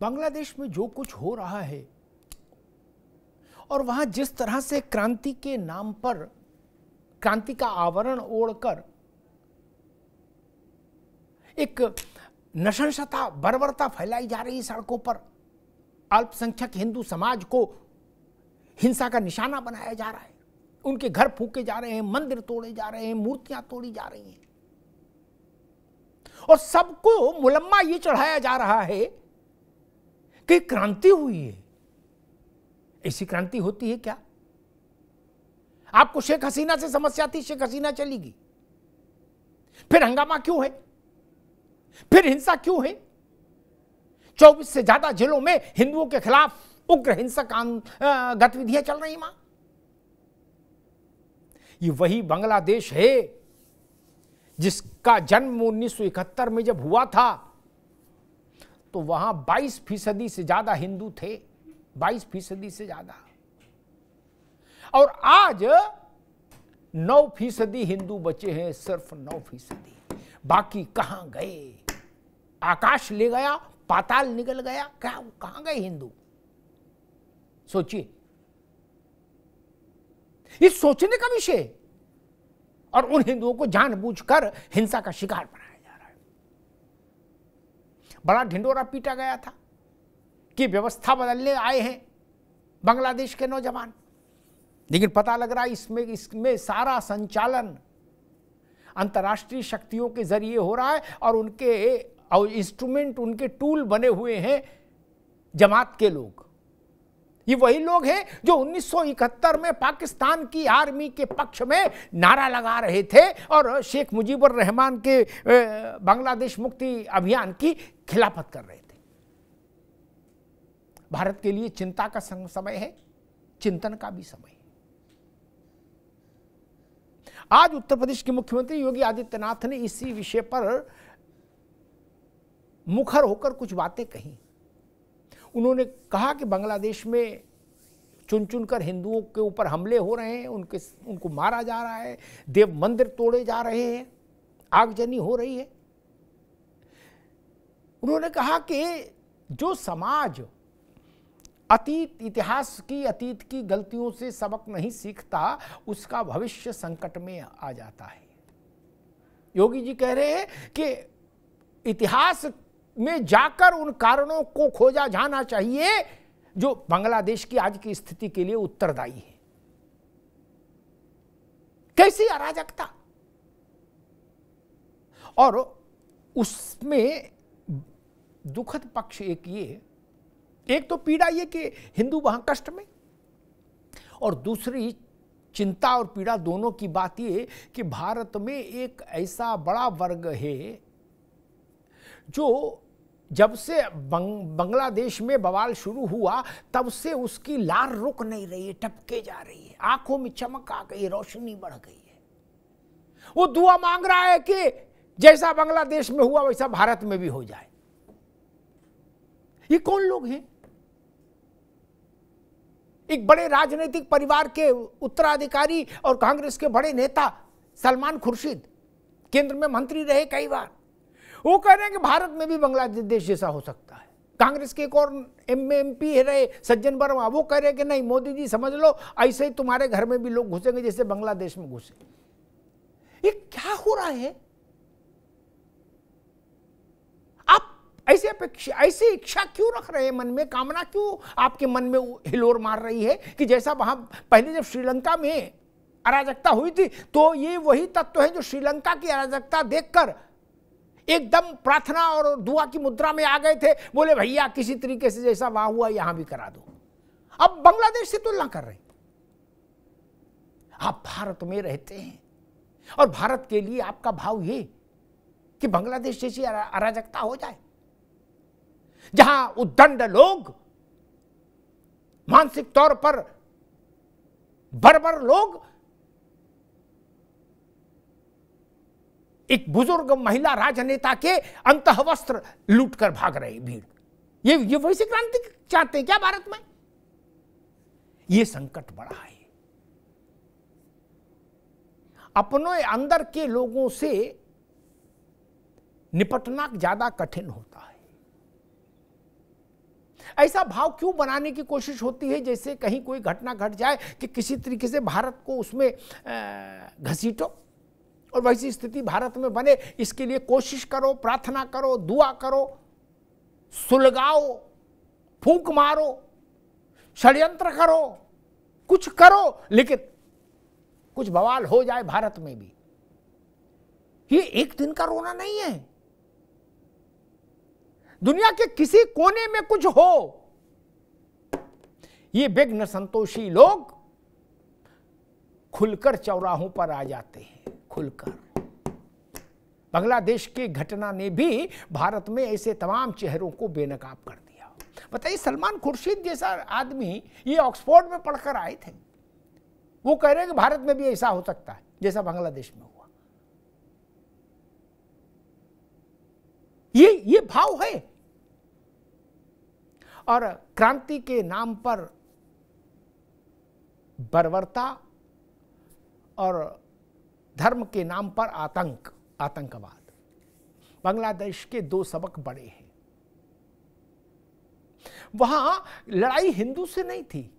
बांग्लादेश में जो कुछ हो रहा है और वहां जिस तरह से क्रांति के नाम पर क्रांति का आवरण ओढ़कर एक नृशंसता बर्बरता फैलाई जा रही है सड़कों पर, अल्पसंख्यक हिंदू समाज को हिंसा का निशाना बनाया जा रहा है, उनके घर फूके जा रहे हैं, मंदिर तोड़े जा रहे हैं, मूर्तियां तोड़ी जा रही हैं और सबको मुलम्मा ये चढ़ाया जा रहा है कि क्रांति हुई है। ऐसी क्रांति होती है क्या? आपको शेख हसीना से समस्या थी, शेख हसीना चलेगी, फिर हंगामा क्यों है, फिर हिंसा क्यों है? 24 से ज्यादा जिलों में हिंदुओं के खिलाफ उग्र हिंसक गतिविधियां चल रही मां। ये वही बांग्लादेश है जिसका जन्म 1971 में जब हुआ था तो वहां 22% से ज्यादा हिंदू थे, 22% से ज्यादा, और आज 9% हिंदू बचे हैं, सिर्फ 9%। बाकी कहां गए? आकाश ले गया, पाताल निकल गया, क्या कहां गए हिंदू? सोचिए, ये सोचने का विषय। और उन हिंदुओं को जानबूझकर हिंसा का शिकार बनाया जा रहा है। बड़ा ढिंडोरा पीटा गया था कि व्यवस्था बदलने आए हैं बांग्लादेश के नौजवान, लेकिन पता लग रहा है इसमें सारा संचालन अंतर्राष्ट्रीय शक्तियों के जरिए हो रहा है और उनके इंस्ट्रूमेंट, उनके टूल बने हुए हैं जमात के लोग। ये वही लोग हैं जो 1971 में पाकिस्तान की आर्मी के पक्ष में नारा लगा रहे थे और शेख मुजीबुर रहमान के बांग्लादेश मुक्ति अभियान की खिलाफत कर रहे थे। भारत के लिए चिंता का समय है, चिंतन का भी समय है। आज उत्तर प्रदेश के मुख्यमंत्री योगी आदित्यनाथ ने इसी विषय पर मुखर होकर कुछ बातें कही। उन्होंने कहा कि बांग्लादेश में चुन चुनकर हिंदुओं के ऊपर हमले हो रहे हैं, उनको मारा जा रहा है, देव मंदिर तोड़े जा रहे हैं, आगजनी हो रही है। उन्होंने कहा कि जो समाज इतिहास की अतीत की गलतियों से सबक नहीं सीखता, उसका भविष्य संकट में आ जाता है। योगी जी कह रहे हैं कि इतिहास में जाकर उन कारणों को खोजा जाना चाहिए जो बांग्लादेश की आज की स्थिति के लिए उत्तरदायी है। कैसी अराजकता! और उसमें दुखद पक्ष एक तो पीड़ा ये कि हिंदू वहां कष्ट में, और दूसरी चिंता और पीड़ा दोनों की बात ये कि भारत में एक ऐसा बड़ा वर्ग है जो जब से बांग्लादेश में बवाल शुरू हुआ तब से उसकी लार रुक नहीं रही है, टपके जा रही है, आंखों में चमक आ गई, रोशनी बढ़ गई है। वो दुआ मांग रहा है कि जैसा बांग्लादेश में हुआ वैसा भारत में भी हो जाए। ये कौन लोग हैं? एक बड़े राजनीतिक परिवार के उत्तराधिकारी और कांग्रेस के बड़े नेता सलमान खुर्शीद, केंद्र में मंत्री रहे कई बार, वो कह रहे हैं कि भारत में भी बांग्लादेश जैसा हो सकता है। कांग्रेस के एक और MP रहे सज्जन वर्मा, वो कह रहे हैं कि नहीं मोदी जी समझ लो, ऐसे ही तुम्हारे घर में भी लोग घुसेंगे जैसे बांग्लादेश में घुसे। ये क्या हो रहा है? आप ऐसी इच्छा क्यों रख रहे हैं मन में? कामना क्यों आपके मन में हिलोर मार रही है कि जैसा वहां पहले जब श्रीलंका में अराजकता हुई थी तो ये वही तत्व है जो श्रीलंका की अराजकता देखकर एकदम प्रार्थना और दुआ की मुद्रा में आ गए थे, बोले भैया किसी तरीके से जैसा वहां हुआ यहां भी करा दो। अब बांग्लादेश से तुलना कर रहे हैं। आप भारत में रहते हैं और भारत के लिए आपका भाव ये कि बांग्लादेश जैसी अराजकता हो जाए, जहां उद्दंड लोग, मानसिक तौर पर बर्बर लोग, एक बुजुर्ग महिला राजनेता के अंतःवस्त्र लूटकर भाग रही भीड़। ये वैसी क्रांति चाहते हैं क्या भारत में? ये संकट बड़ा है। अपने अंदर के लोगों से निपटना ज्यादा कठिन होता है। ऐसा भाव क्यों बनाने की कोशिश होती है जैसे कहीं कोई घटना घट जाए कि किसी तरीके से भारत को उसमें घसीटो और वैसी स्थिति भारत में बने, इसके लिए कोशिश करो, प्रार्थना करो, दुआ करो, सुलगाओ, फूंक मारो, षड्यंत्र करो, कुछ करो, लेकिन कुछ बवाल हो जाए भारत में भी। ये एक दिन का रोना नहीं है। दुनिया के किसी कोने में कुछ हो, ये विघ्न संतोषी लोग खुलकर चौराहों पर आ जाते हैं, खुलकर। बांग्लादेश की घटना ने भी भारत में ऐसे तमाम चेहरों को बेनकाब कर दिया। बताइए, सलमान खुर्शीद जैसा आदमी, ये ऑक्सफोर्ड में पढ़कर आए थे, वो कह रहे हैं कि भारत में भी ऐसा हो सकता है जैसा बांग्लादेश में हुआ। ये भाव है। और क्रांति के नाम पर बर्बरता और धर्म के नाम पर आतंकवाद। बांग्लादेश के दो सबक बड़े हैं। वहां लड़ाई हिंदू से नहीं थी।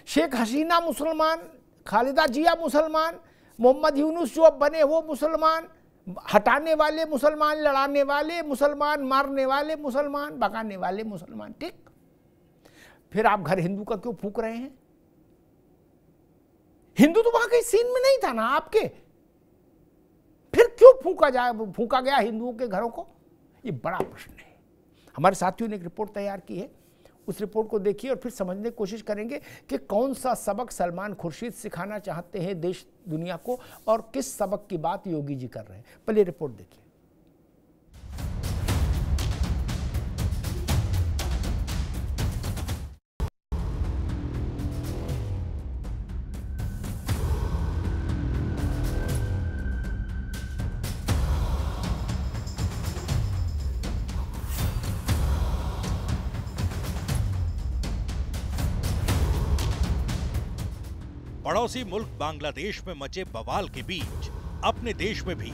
शेख हसीना मुसलमान, खालिदा जिया मुसलमान, मोहम्मद यूनुस जो अब बने वो मुसलमान, हटाने वाले मुसलमान, लड़ाने वाले मुसलमान, मारने वाले मुसलमान, भगाने वाले मुसलमान। ठीक, फिर आप घर हिंदू का क्यों फूंक रहे हैं? हिंदू तो वहां कहीं सीन में नहीं था ना आपके, फिर क्यों फूंका गया हिंदुओं के घरों को? ये बड़ा प्रश्न है। हमारे साथियों ने एक रिपोर्ट तैयार की है, उस रिपोर्ट को देखिए और फिर समझने की कोशिश करेंगे कि कौन सा सबक सलमान खुर्शीद सिखाना चाहते हैं देश दुनिया को और किस सबक की बात योगी जी कर रहे हैं। पहले रिपोर्ट देखिए। पड़ोसी मुल्क बांग्लादेश में मचे बवाल के बीच अपने देश में भी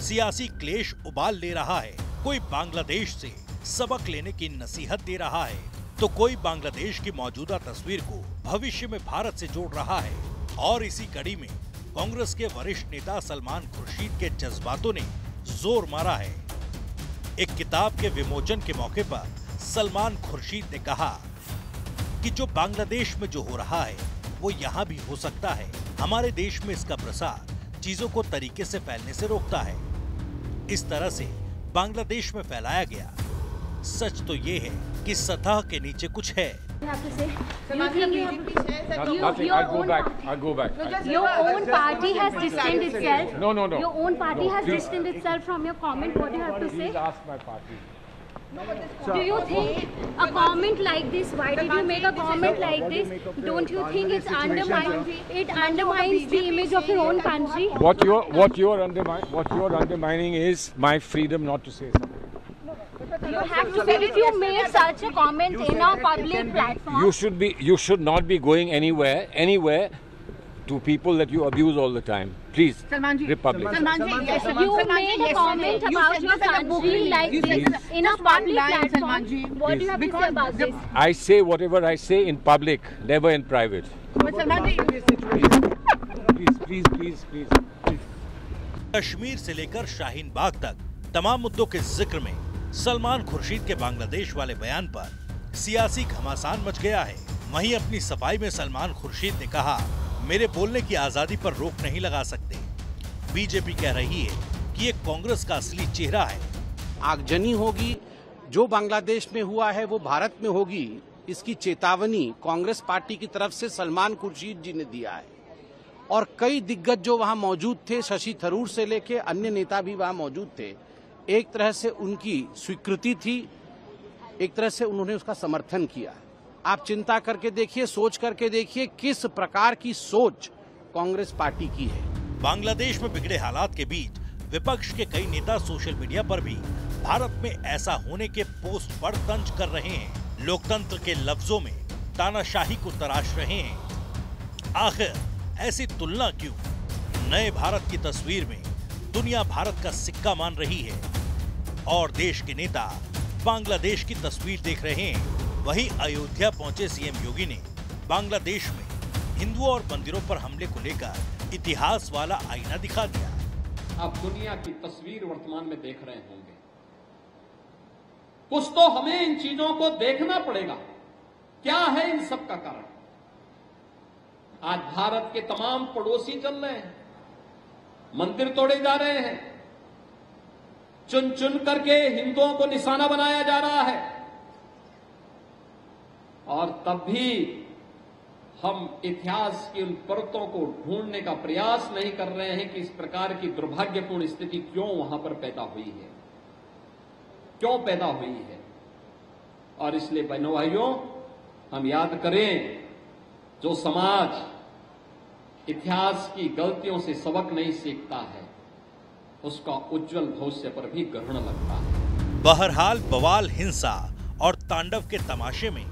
सियासी क्लेश उबाल ले रहा है। कोई बांग्लादेश से सबक लेने की नसीहत दे रहा है तो कोई बांग्लादेश की मौजूदा तस्वीर को भविष्य में भारत से जोड़ रहा है। और इसी कड़ी में कांग्रेस के वरिष्ठ नेता सलमान खुर्शीद के जज्बातों ने जोर मारा है। एक किताब के विमोचन के मौके पर सलमान खुर्शीद ने कहा कि जो बांग्लादेश में जो हो रहा है वो यहाँ भी हो सकता है। हमारे देश में इसका प्रसार चीजों को तरीके से फैलने से रोकता है। इस तरह से बांग्लादेश में फैलाया गया सच तो ये है कि सतह के नीचे कुछ है। I'll go back. Your own party has distanced itself. No. Your own party has Please. distanced itself from your comment. What do you have to say? Please ask my party. Do you think a comment like this? Why did you make a comment like this? Don't you think it undermines the image of your own country? What you're undermining is my freedom not to say something. You have to say if you made such a comment in a public platform. You should not be going anywhere to people that you abuse all the time. Please, Republic. You made a comment about your country like this in a public platform. What do you have to say about this? I say whatever I say in public, never in private. Please. Kashmir से लेकर शाहीन बाग तक तमाम मुद्दों के जिक्र में सलमान खुर्शीद के बांग्लादेश वाले बयान पर सियासी घमासान मच गया है। वहीं अपनी सफाई में सलमान खुर्शीद ने कहा, मेरे बोलने की आजादी पर रोक नहीं लगा सकते। बीजेपी कह रही है कि ये कांग्रेस का असली चेहरा है। आगजनी होगी, जो बांग्लादेश में हुआ है वो भारत में होगी, इसकी चेतावनी कांग्रेस पार्टी की तरफ से सलमान खुर्शीद जी ने दिया है। और कई दिग्गज जो वहां मौजूद थे, शशि थरूर से लेके अन्य नेता भी वहां मौजूद थे, एक तरह से उनकी स्वीकृति थी, एक तरह से उन्होंने उसका समर्थन किया। आप चिंता करके देखिए, सोच करके देखिए किस प्रकार की सोच कांग्रेस पार्टी की है। बांग्लादेश में बिगड़े हालात के बीच विपक्ष के कई नेता सोशल मीडिया पर भी भारत में ऐसा होने के पोस्ट पर तंज कर रहे हैं। लोकतंत्र के लफ्जों में तानाशाही को तराश रहे हैं। आखिर ऐसी तुलना क्यों? नए भारत की तस्वीर में दुनिया भारत का सिक्का मान रही है और देश के नेता बांग्लादेश की तस्वीर देख रहे हैं। वहीं अयोध्या पहुंचे सीएम योगी ने बांग्लादेश में हिंदुओं और मंदिरों पर हमले को लेकर इतिहास वाला आईना दिखा दिया। आप दुनिया की तस्वीर वर्तमान में देख रहे होंगे। कुछ तो हमें इन चीजों को देखना पड़ेगा, क्या है इन सब का कारण। आज भारत के तमाम पड़ोसी चल रहे हैं, मंदिर तोड़े जा रहे हैं, चुन चुन करके हिंदुओं को निशाना बनाया जा रहा है, और तब भी हम इतिहास की उन परतों को ढूंढने का प्रयास नहीं कर रहे हैं कि इस प्रकार की दुर्भाग्यपूर्ण स्थिति क्यों वहां पर पैदा हुई है, क्यों पैदा हुई है। और इसलिए बहनों भाइयों, हम याद करें, जो समाज इतिहास की गलतियों से सबक नहीं सीखता है, उसका उज्जवल भविष्य पर भी ग्रहण लगता है। बहरहाल बवाल, हिंसा और तांडव के तमाशे में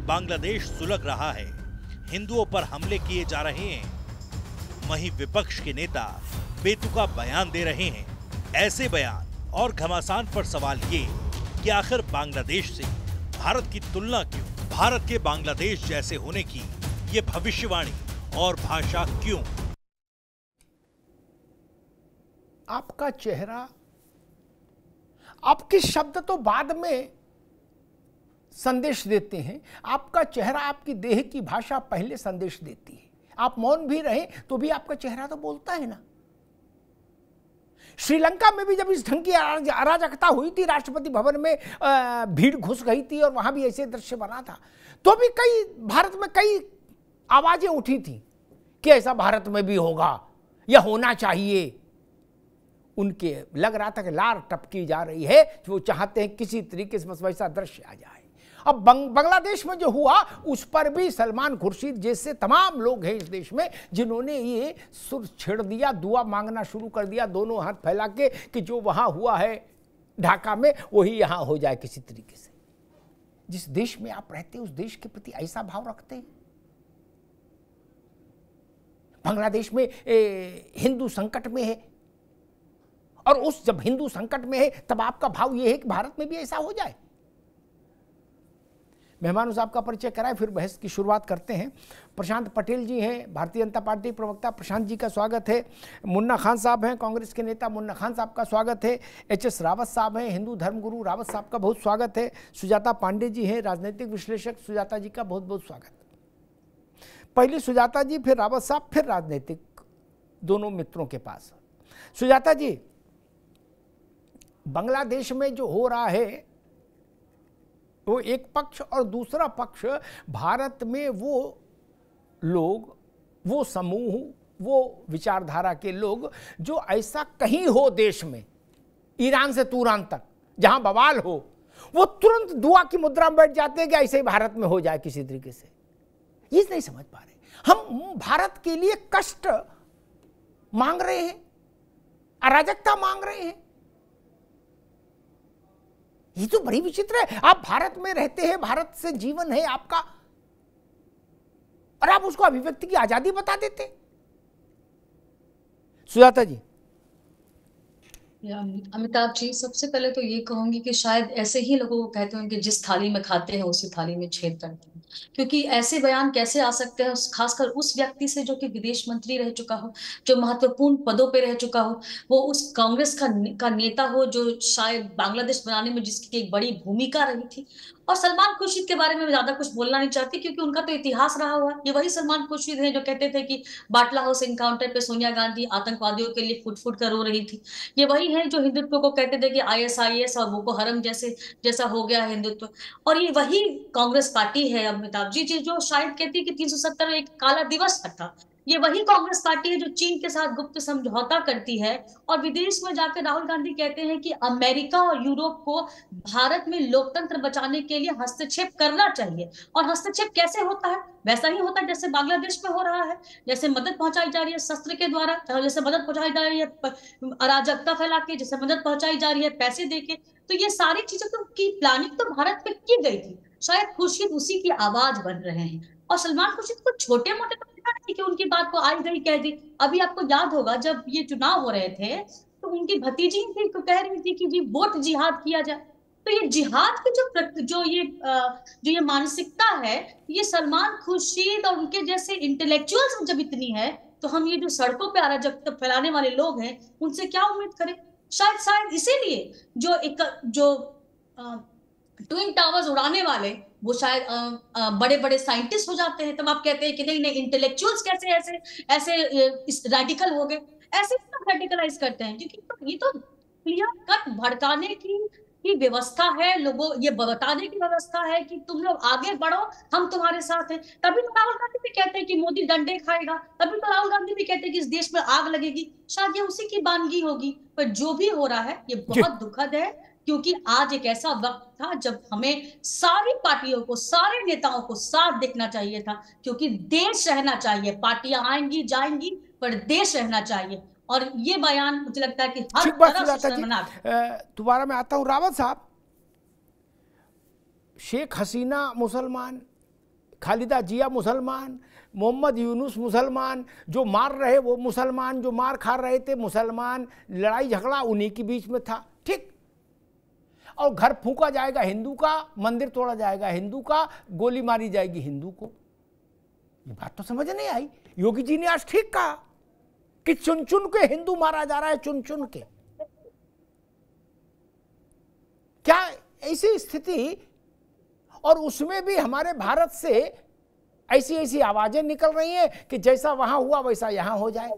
बांग्लादेश सुलग रहा है। हिंदुओं पर हमले किए जा रहे हैं, वहीं विपक्ष के नेता बेतुका बयान दे रहे हैं। ऐसे बयान और घमासान पर सवाल ये कि आखिर बांग्लादेश से भारत की तुलना क्यों, भारत के बांग्लादेश जैसे होने की ये भविष्यवाणी और भाषा क्यों। आपका चेहरा, आपके शब्द तो बाद में संदेश देते हैं, आपका चेहरा, आपकी देह की भाषा पहले संदेश देती है। आप मौन भी रहे तो भी आपका चेहरा तो बोलता है ना। श्रीलंका में भी जब इस ढंग की अराजकता हुई थी, राष्ट्रपति भवन में भीड़ घुस गई थी और वहां भी ऐसे दृश्य बना था, तो भी भारत में कई आवाजें उठी थी कि ऐसा भारत में भी होगा या होना चाहिए। उनके लग रहा था कि लार टपकी जा रही है, वो चाहते हैं किसी तरीके से बस वैसा दृश्य आ जाए। अब बांग्लादेश में जो हुआ, उस पर भी सलमान खुर्शीद जैसे तमाम लोग हैं इस देश में जिन्होंने ये सुर छेड़ दिया, दुआ मांगना शुरू कर दिया, दोनों हाथ फैला के कि जो वहां हुआ है ढाका में वही यहां हो जाए किसी तरीके से। जिस देश में आप रहते हैं उस देश के प्रति ऐसा भाव रखते हैं। बांग्लादेश में हिंदू संकट में है, और उस जब हिंदू संकट में है तब आपका भाव यह है कि भारत में भी ऐसा हो जाए। मेहमानों से आपका परिचय कराए, फिर बहस की शुरुआत करते हैं। प्रशांत पटेल जी हैं, भारतीय जनता पार्टी प्रवक्ता, प्रशांत जी का स्वागत है। मुन्ना खान साहब हैं, कांग्रेस के नेता, मुन्ना खान साहब का स्वागत है। एच.एस. रावत साहब हैं, हिंदू धर्मगुरु, रावत साहब का बहुत स्वागत है। सुजाता पांडे जी हैं, राजनीतिक विश्लेषक, सुजाता जी का बहुत बहुत स्वागत। पहले सुजाता जी, फिर रावत साहब, फिर राजनीतिक, दोनों मित्रों के पास। सुजाता जी, बांग्लादेश में जो हो रहा है वो एक पक्ष, और दूसरा पक्ष भारत में वो लोग, वो समूह, वो विचारधारा के लोग जो ऐसा कहीं हो देश में, ईरान से तुरान तक जहां बवाल हो, वो तुरंत दुआ की मुद्रा में बैठ जाते हैं कि ऐसे ही भारत में हो जाए किसी तरीके से। ये नहीं समझ पा रहे हम भारत के लिए कष्ट मांग रहे हैं, अराजकता मांग रहे हैं। ये तो बड़ी विचित्र है। आप भारत में रहते हैं, भारत से जीवन है आपका, और आप उसको अभिव्यक्ति की आजादी बता देते। सुजाता जी। अमिताभ जी, सबसे पहले तो ये कहूंगी कि शायद ऐसे ही लोगों को कहते हैं कि जिस थाली में खाते हैं उसी थाली में छेद करते हैं, क्योंकि ऐसे बयान कैसे आ सकते हैं, खासकर उस व्यक्ति से जो कि विदेश मंत्री रह चुका हो, जो महत्वपूर्ण पदों पे रह चुका हो, वो उस कांग्रेस का नेता हो जो शायद बांग्लादेश बनाने में जिसकी एक बड़ी भूमिका रही थी। और सलमान खुर्शीद के बारे में मैं ज्यादा कुछ बोलना नहीं चाहती, क्योंकि उनका तो इतिहास रहा हुआ। ये वही सलमान खुर्शीद हैं जो कहते थे कि बाटला हाउस एनकाउंटर पे सोनिया गांधी आतंकवादियों के लिए फुट फुट कर रो रही थी। ये वही है जो हिंदुत्व को कहते थे कि ISIS और बोको हरम जैसा हो गया है हिंदुत्व। और ये वही कांग्रेस पार्टी है अमिताभ जी, जो शायद कहती है कि 370 एक काला दिवस था। ये वही कांग्रेस पार्टी है जो चीन के साथ गुप्त समझौता करती है, और विदेश में जाकर राहुल गांधी कहते हैं कि अमेरिका और यूरोप को भारत में लोकतंत्र बचाने के लिए हस्तक्षेप करना चाहिए। और हस्तक्षेप कैसे होता है? वैसा ही होता है जैसे बांग्लादेश में हो रहा है, जैसे मदद पहुंचाई जा रही है शस्त्र के द्वारा, जैसे मदद पहुंचाई जा रही है अराजकता फैला के, जैसे मदद पहुंचाई जा रही है पैसे देके। तो ये सारी चीजें तो की प्लानिंग तो भारत में की गई थी। शायद खुर्शीद उसी की आवाज बन रहे हैं, और सलमान खुर्शीद को छोटे मोटे तो नहीं कि उनकी बात को आई गई कह दी। अभी आपको याद होगा जब ये चुनाव हो रहे थे तो उनकी भतीजी थी तो कह रही थी कि जी वोट जिहाद किया जाए। तो ये जिहाद की जो ये मानसिकता है, ये सलमान खुर्शीद और उनके जैसे इंटेलेक्चुअल्स जब इतनी है, तो हम ये जो सड़कों पे अराजकता फैलाने वाले लोग हैं, उनसे क्या उम्मीद करें? शायद इसीलिए जो ट्विन टावर्स उड़ाने वाले वो शायद बड़े बड़े साइंटिस्ट हो जाते हैं। तब आप कहते हैं कि नहीं नहीं, इंटेलेक्चुअल्स कैसे ऐसे ऐसे रैडिकल हो गए? ऐसे रेडिकलाइज करते हैं, क्योंकि ये तो क्लियर कट भड़काने की व्यवस्था है, लोगों ये बताने की व्यवस्था है कि तुम लोग आगे बढ़ो, हम तुम्हारे साथ हैं। तभी तो राहुल गांधी भी कहते हैं कि मोदी डंडे खाएगा, तभी तो राहुल गांधी भी कहते हैं कि इस देश में आग लगेगी। शायद ये उसी की वानगी होगी। पर जो भी हो रहा है ये बहुत दुखद है, क्योंकि आज एक ऐसा वक्त था जब हमें सारी पार्टियों को, सारे नेताओं को साथ देखना चाहिए था, क्योंकि देश रहना चाहिए। पार्टियां आएंगी जाएंगी, पर देश रहना चाहिए। और ये बयान मुझे लगता है कि हर तरह से शर्मनाक। दोबारा मैं आता हूं रावत साहब, शेख हसीना मुसलमान, खालिदा जिया मुसलमान, मोहम्मद यूनुस मुसलमान, जो मार रहे वो मुसलमान, जो मार खा रहे थे मुसलमान, लड़ाई झगड़ा उन्हीं के बीच में था, ठीक। और घर फूंका जाएगा हिंदू का, मंदिर तोड़ा जाएगा हिंदू का, गोली मारी जाएगी हिंदू को। ये बात तो समझ नहीं आई। योगी जी ने आज ठीक कहा कि चुन चुन के हिंदू मारा जा रहा है, चुन चुन के। क्या ऐसी स्थिति, और उसमें भी हमारे भारत से ऐसी ऐसी आवाजें निकल रही हैं कि जैसा वहां हुआ वैसा यहां हो जाए।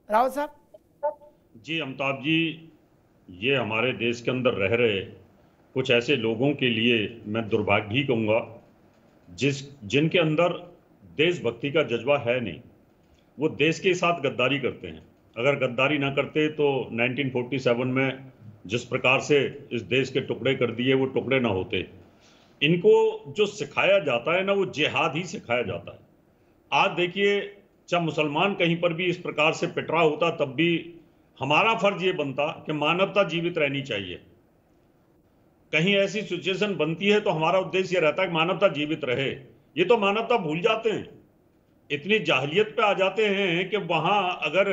रावत साहब जी, अमिताभ जी, ये हमारे देश के अंदर रह रहे कुछ ऐसे लोगों के लिए मैं दुर्भाग्य ही कहूँगा, जिनके अंदर देशभक्ति का जज्बा है नहीं। वो देश के साथ गद्दारी करते हैं। अगर गद्दारी ना करते तो 1947 में जिस प्रकार से इस देश के टुकड़े कर दिए, वो टुकड़े ना होते। इनको जो सिखाया जाता है ना, वो जिहाद ही सिखाया जाता है। आज देखिए, जब मुसलमान कहीं पर भी इस प्रकार से पिटरा होता, तब भी हमारा फर्ज ये बनता कि मानवता जीवित रहनी चाहिए। कहीं ऐसी सिचुएशन बनती है तो हमारा उद्देश्य ये रहता है कि मानवता जीवित रहे। ये तो मानवता भूल जाते हैं, इतनी जाहिलियत पे आ जाते हैं कि वहां अगर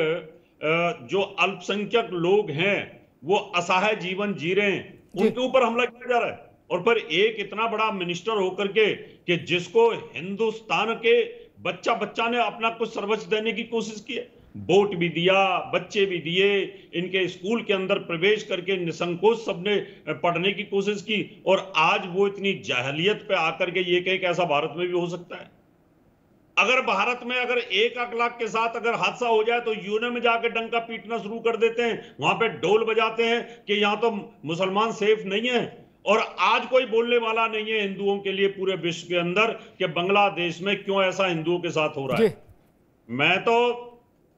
जो अल्पसंख्यक लोग हैं वो असहाय जीवन जी रहे हैं, उनके ऊपर हमला किया जा रहा है। और पर एक इतना बड़ा मिनिस्टर होकर के कि जिसको हिंदुस्तान के बच्चा ने अपना कुछ सर्वस्व देने की कोशिश की है, वोट भी दिया, बच्चे भी दिए, इनके स्कूल के अंदर प्रवेश करके निसंकोच सबने पढ़ने की कोशिश की, और आज वो इतनी जाहिलियत पे आकर के ये कहे कि ऐसा भारत में भी हो सकता है। अगर भारत में अगर 1 लाख के साथ अगर हादसा हो जाए तो यूएन में जाकर डंका पीटना शुरू कर देते हैं, वहां पे ढोल बजाते हैं कि यहां तो मुसलमान सेफ नहीं है। और आज कोई बोलने वाला नहीं है हिंदुओं के लिए पूरे विश्व के अंदर कि बांग्लादेश में क्यों ऐसा हिंदुओं के साथ हो रहा है। मैं तो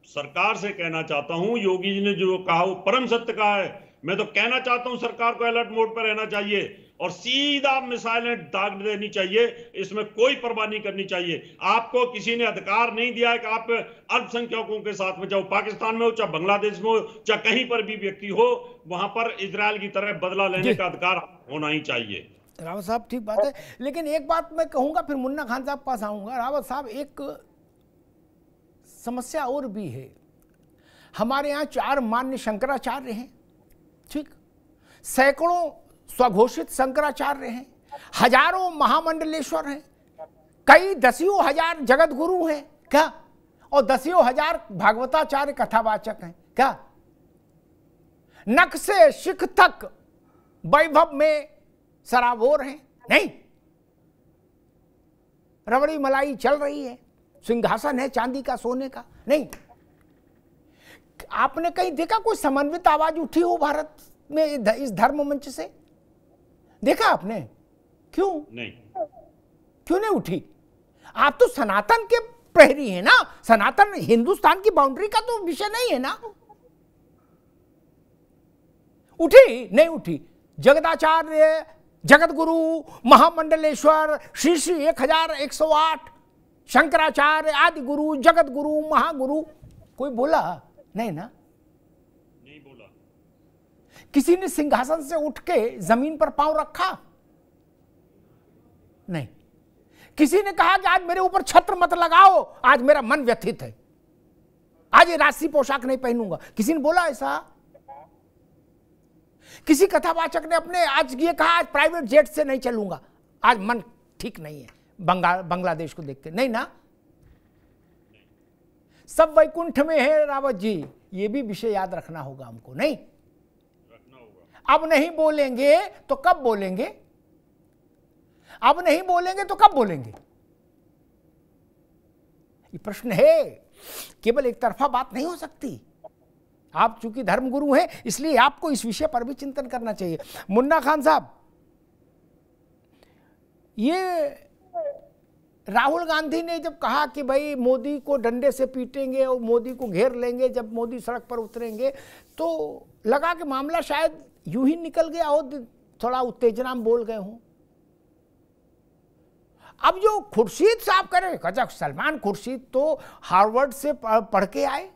सरकार से कहना चाहता हूं, योगी जी ने जो कहा वो परम सत्य कहा है। मैं तो कहना चाहता हूं सरकार को अलर्ट मोड पर रहना चाहिए और सीधा मिसाइलें दाग देनी चाहिए, इसमें कोई परवाह नहीं करनी चाहिए। आपको किसी ने अधिकार नहीं दिया है कि आप अल्पसंख्यकों के साथ में, चाहे पाकिस्तान में हो, चाहे बांग्लादेश में हो, चाहे कहीं पर भी व्यक्ति हो, वहां पर इजराइल की तरह बदला लेने का अधिकार होना ही चाहिए। रावत साहब ठीक बात है, लेकिन एक बात मैं कहूंगा, फिर मुन्ना खान साहब पास आऊंगा। रावत साहब, एक समस्या और भी है। हमारे यहाँ 4 मान्य शंकराचार्य हैं, ठीक, सैकड़ों स्वघोषित शंकराचार्य हैं, हजारों महामंडलेश्वर हैं, कई दसियों हजार जगत गुरु हैं क्या, और दसियों हजार भागवताचार्य कथावाचक हैं क्या। नख से शिख तक वैभव में सराबोर हैं? नहीं, रबड़ी मलाई चल रही है, सिंहासन है चांदी का सोने का? नहीं। आपने कहीं देखा कोई समन्वित आवाज उठी हो भारत में इस धर्म मंच से? देखा आपने? क्यों नहीं, क्यों नहीं उठी? आप तो सनातन के प्रहरी हैं ना, सनातन हिंदुस्तान की बाउंड्री का तो विषय नहीं है ना। उठी नहीं उठी? जगदाचार्य, जगत गुरु, महामंडलेश्वर, श्री श्री 1108 शंकराचार्य, आदि गुरु, जगत गुरु, महागुरु, कोई बोला नहीं ना? नहीं बोला। किसी ने सिंहासन से उठ के जमीन पर पांव रखा? नहीं। किसी ने कहा कि आज मेरे ऊपर छत्र मत लगाओ, आज मेरा मन व्यथित है, आज ये राष्ट्रीय पोशाक नहीं पहनूंगा? किसी ने बोला ऐसा? किसी कथावाचक ने अपने आज ये कहा आज प्राइवेट जेट से नहीं चलूंगा, आज मन ठीक नहीं है बांग्लादेश को देख के, नहीं ना, सब वैकुंठ में है रावत जी, ये भी विषय याद रखना होगा हमको, नहीं रखना होगा। अब नहीं बोलेंगे तो कब बोलेंगे, अब नहीं बोलेंगे तो कब बोलेंगे, ये प्रश्न है। केवल एक तरफा बात नहीं हो सकती। आप चूंकि धर्मगुरु हैं इसलिए आपको इस विषय पर भी चिंतन करना चाहिए। मुन्ना खान साहब, ये राहुल गांधी ने जब कहा कि भाई मोदी को डंडे से पीटेंगे और मोदी को घेर लेंगे जब मोदी सड़क पर उतरेंगे, तो लगा कि मामला शायद यूं ही निकल गया हो, थोड़ा उत्तेजना में बोल गए हों। अब जो खुर्शीद साहब करें, गजब, सलमान खुर्शीद तो हार्वर्ड से पढ़ के आए,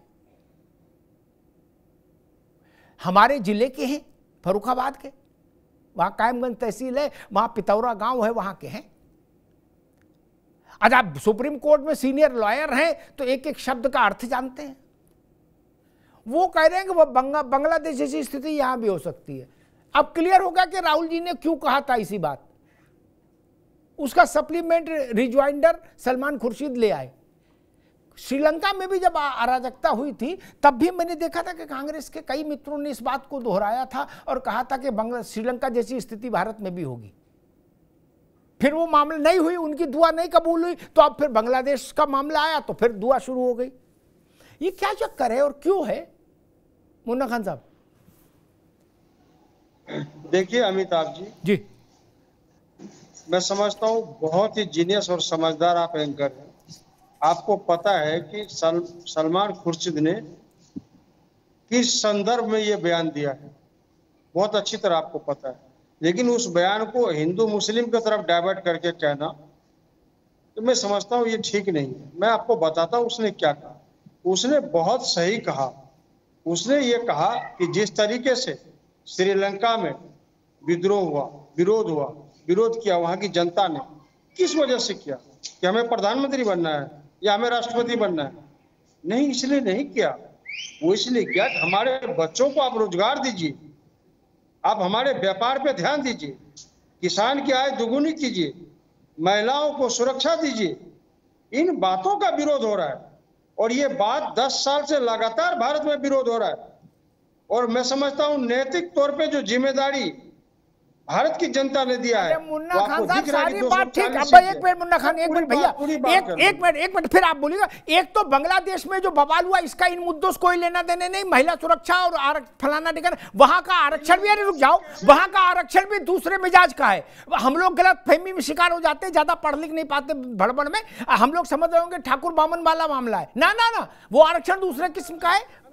हमारे जिले के हैं, फर्रुखाबाद के, वहां कायमगंज तहसील है, वहां पितौरा गांव है, वहां के हैं। आज आप सुप्रीम कोर्ट में सीनियर लॉयर हैं तो एक एक शब्द का अर्थ जानते हैं। वो कह रहे हैं कि वो बांग्लादेश जैसी स्थिति यहां भी हो सकती है। अब क्लियर होगा कि राहुल जी ने क्यों कहा था इसी बात, उसका सप्लीमेंट रिजॉइंडर सलमान खुर्शीद ले आए। श्रीलंका में भी जब अराजकता हुई थी तब भी मैंने देखा था कि कांग्रेस के कई मित्रों ने इस बात को दोहराया था और कहा था कि श्रीलंका जैसी स्थिति भारत में भी होगी। फिर वो मामला नहीं हुई, उनकी दुआ नहीं कबूल हुई, तो अब फिर बांग्लादेश का मामला आया तो फिर दुआ शुरू हो गई। ये क्या चक्कर है और क्यों है मुन्ना खान साहब? देखिए अमिताभ जी, मैं समझता हूँ बहुत ही जीनियस और समझदार आप एंकर हैं। आपको पता है कि सलमान खुर्शीद ने किस संदर्भ में ये बयान दिया है, बहुत अच्छी तरह आपको पता है। लेकिन उस बयान को हिंदू मुस्लिम की तरफ डाइवर्ट करके कहना, तो मैं समझता हूँ ये ठीक नहीं है। मैं आपको बताता हूँ उसने क्या कहा। उसने बहुत सही कहा। उसने ये कहा कि जिस तरीके से श्रीलंका में विद्रोह हुआ, विरोध किया वहां की जनता ने, किस वजह से किया? कि हमें प्रधानमंत्री बनना है या हमें राष्ट्रपति बनना है? नहीं, इसलिए नहीं किया। वो इसलिए किया कि हमारे बच्चों को आप रोजगार दीजिए, आप हमारे व्यापार पे ध्यान दीजिए, किसान की आय दुगुनी कीजिए, महिलाओं को सुरक्षा दीजिए। इन बातों का विरोध हो रहा है और ये बात 10 साल से लगातार भारत में विरोध हो रहा है। और मैं समझता हूं नैतिक तौर पे जो जिम्मेदारी भारत की जनता ने दिया है, मुन्ना खान साहब सारी बात ठीक। अब एक मिनट मुन्ना खान, एक मिनट भैया, एक मिनट फिर आप बोलिएगा। एक तो बांग्लादेश में जो बवाल हुआ इसका इन मुद्दों से कोई लेना देने नहीं, महिला सुरक्षा और फलाना टिकन, वहां का आरक्षण भी, अरे रुक जाओ, वहां का आरक्षण भी दूसरे मिजाज का है। हम लोग गलत फहमी में शिकार हो जाते हैं, ज्यादा पढ़ लिख नहीं पाते भड़बड़ में, हम लोग समझ रहे होंगे ठाकुर बामन वाला मामला है। ना ना ना, वो आरक्षण दूसरे किस्म का है।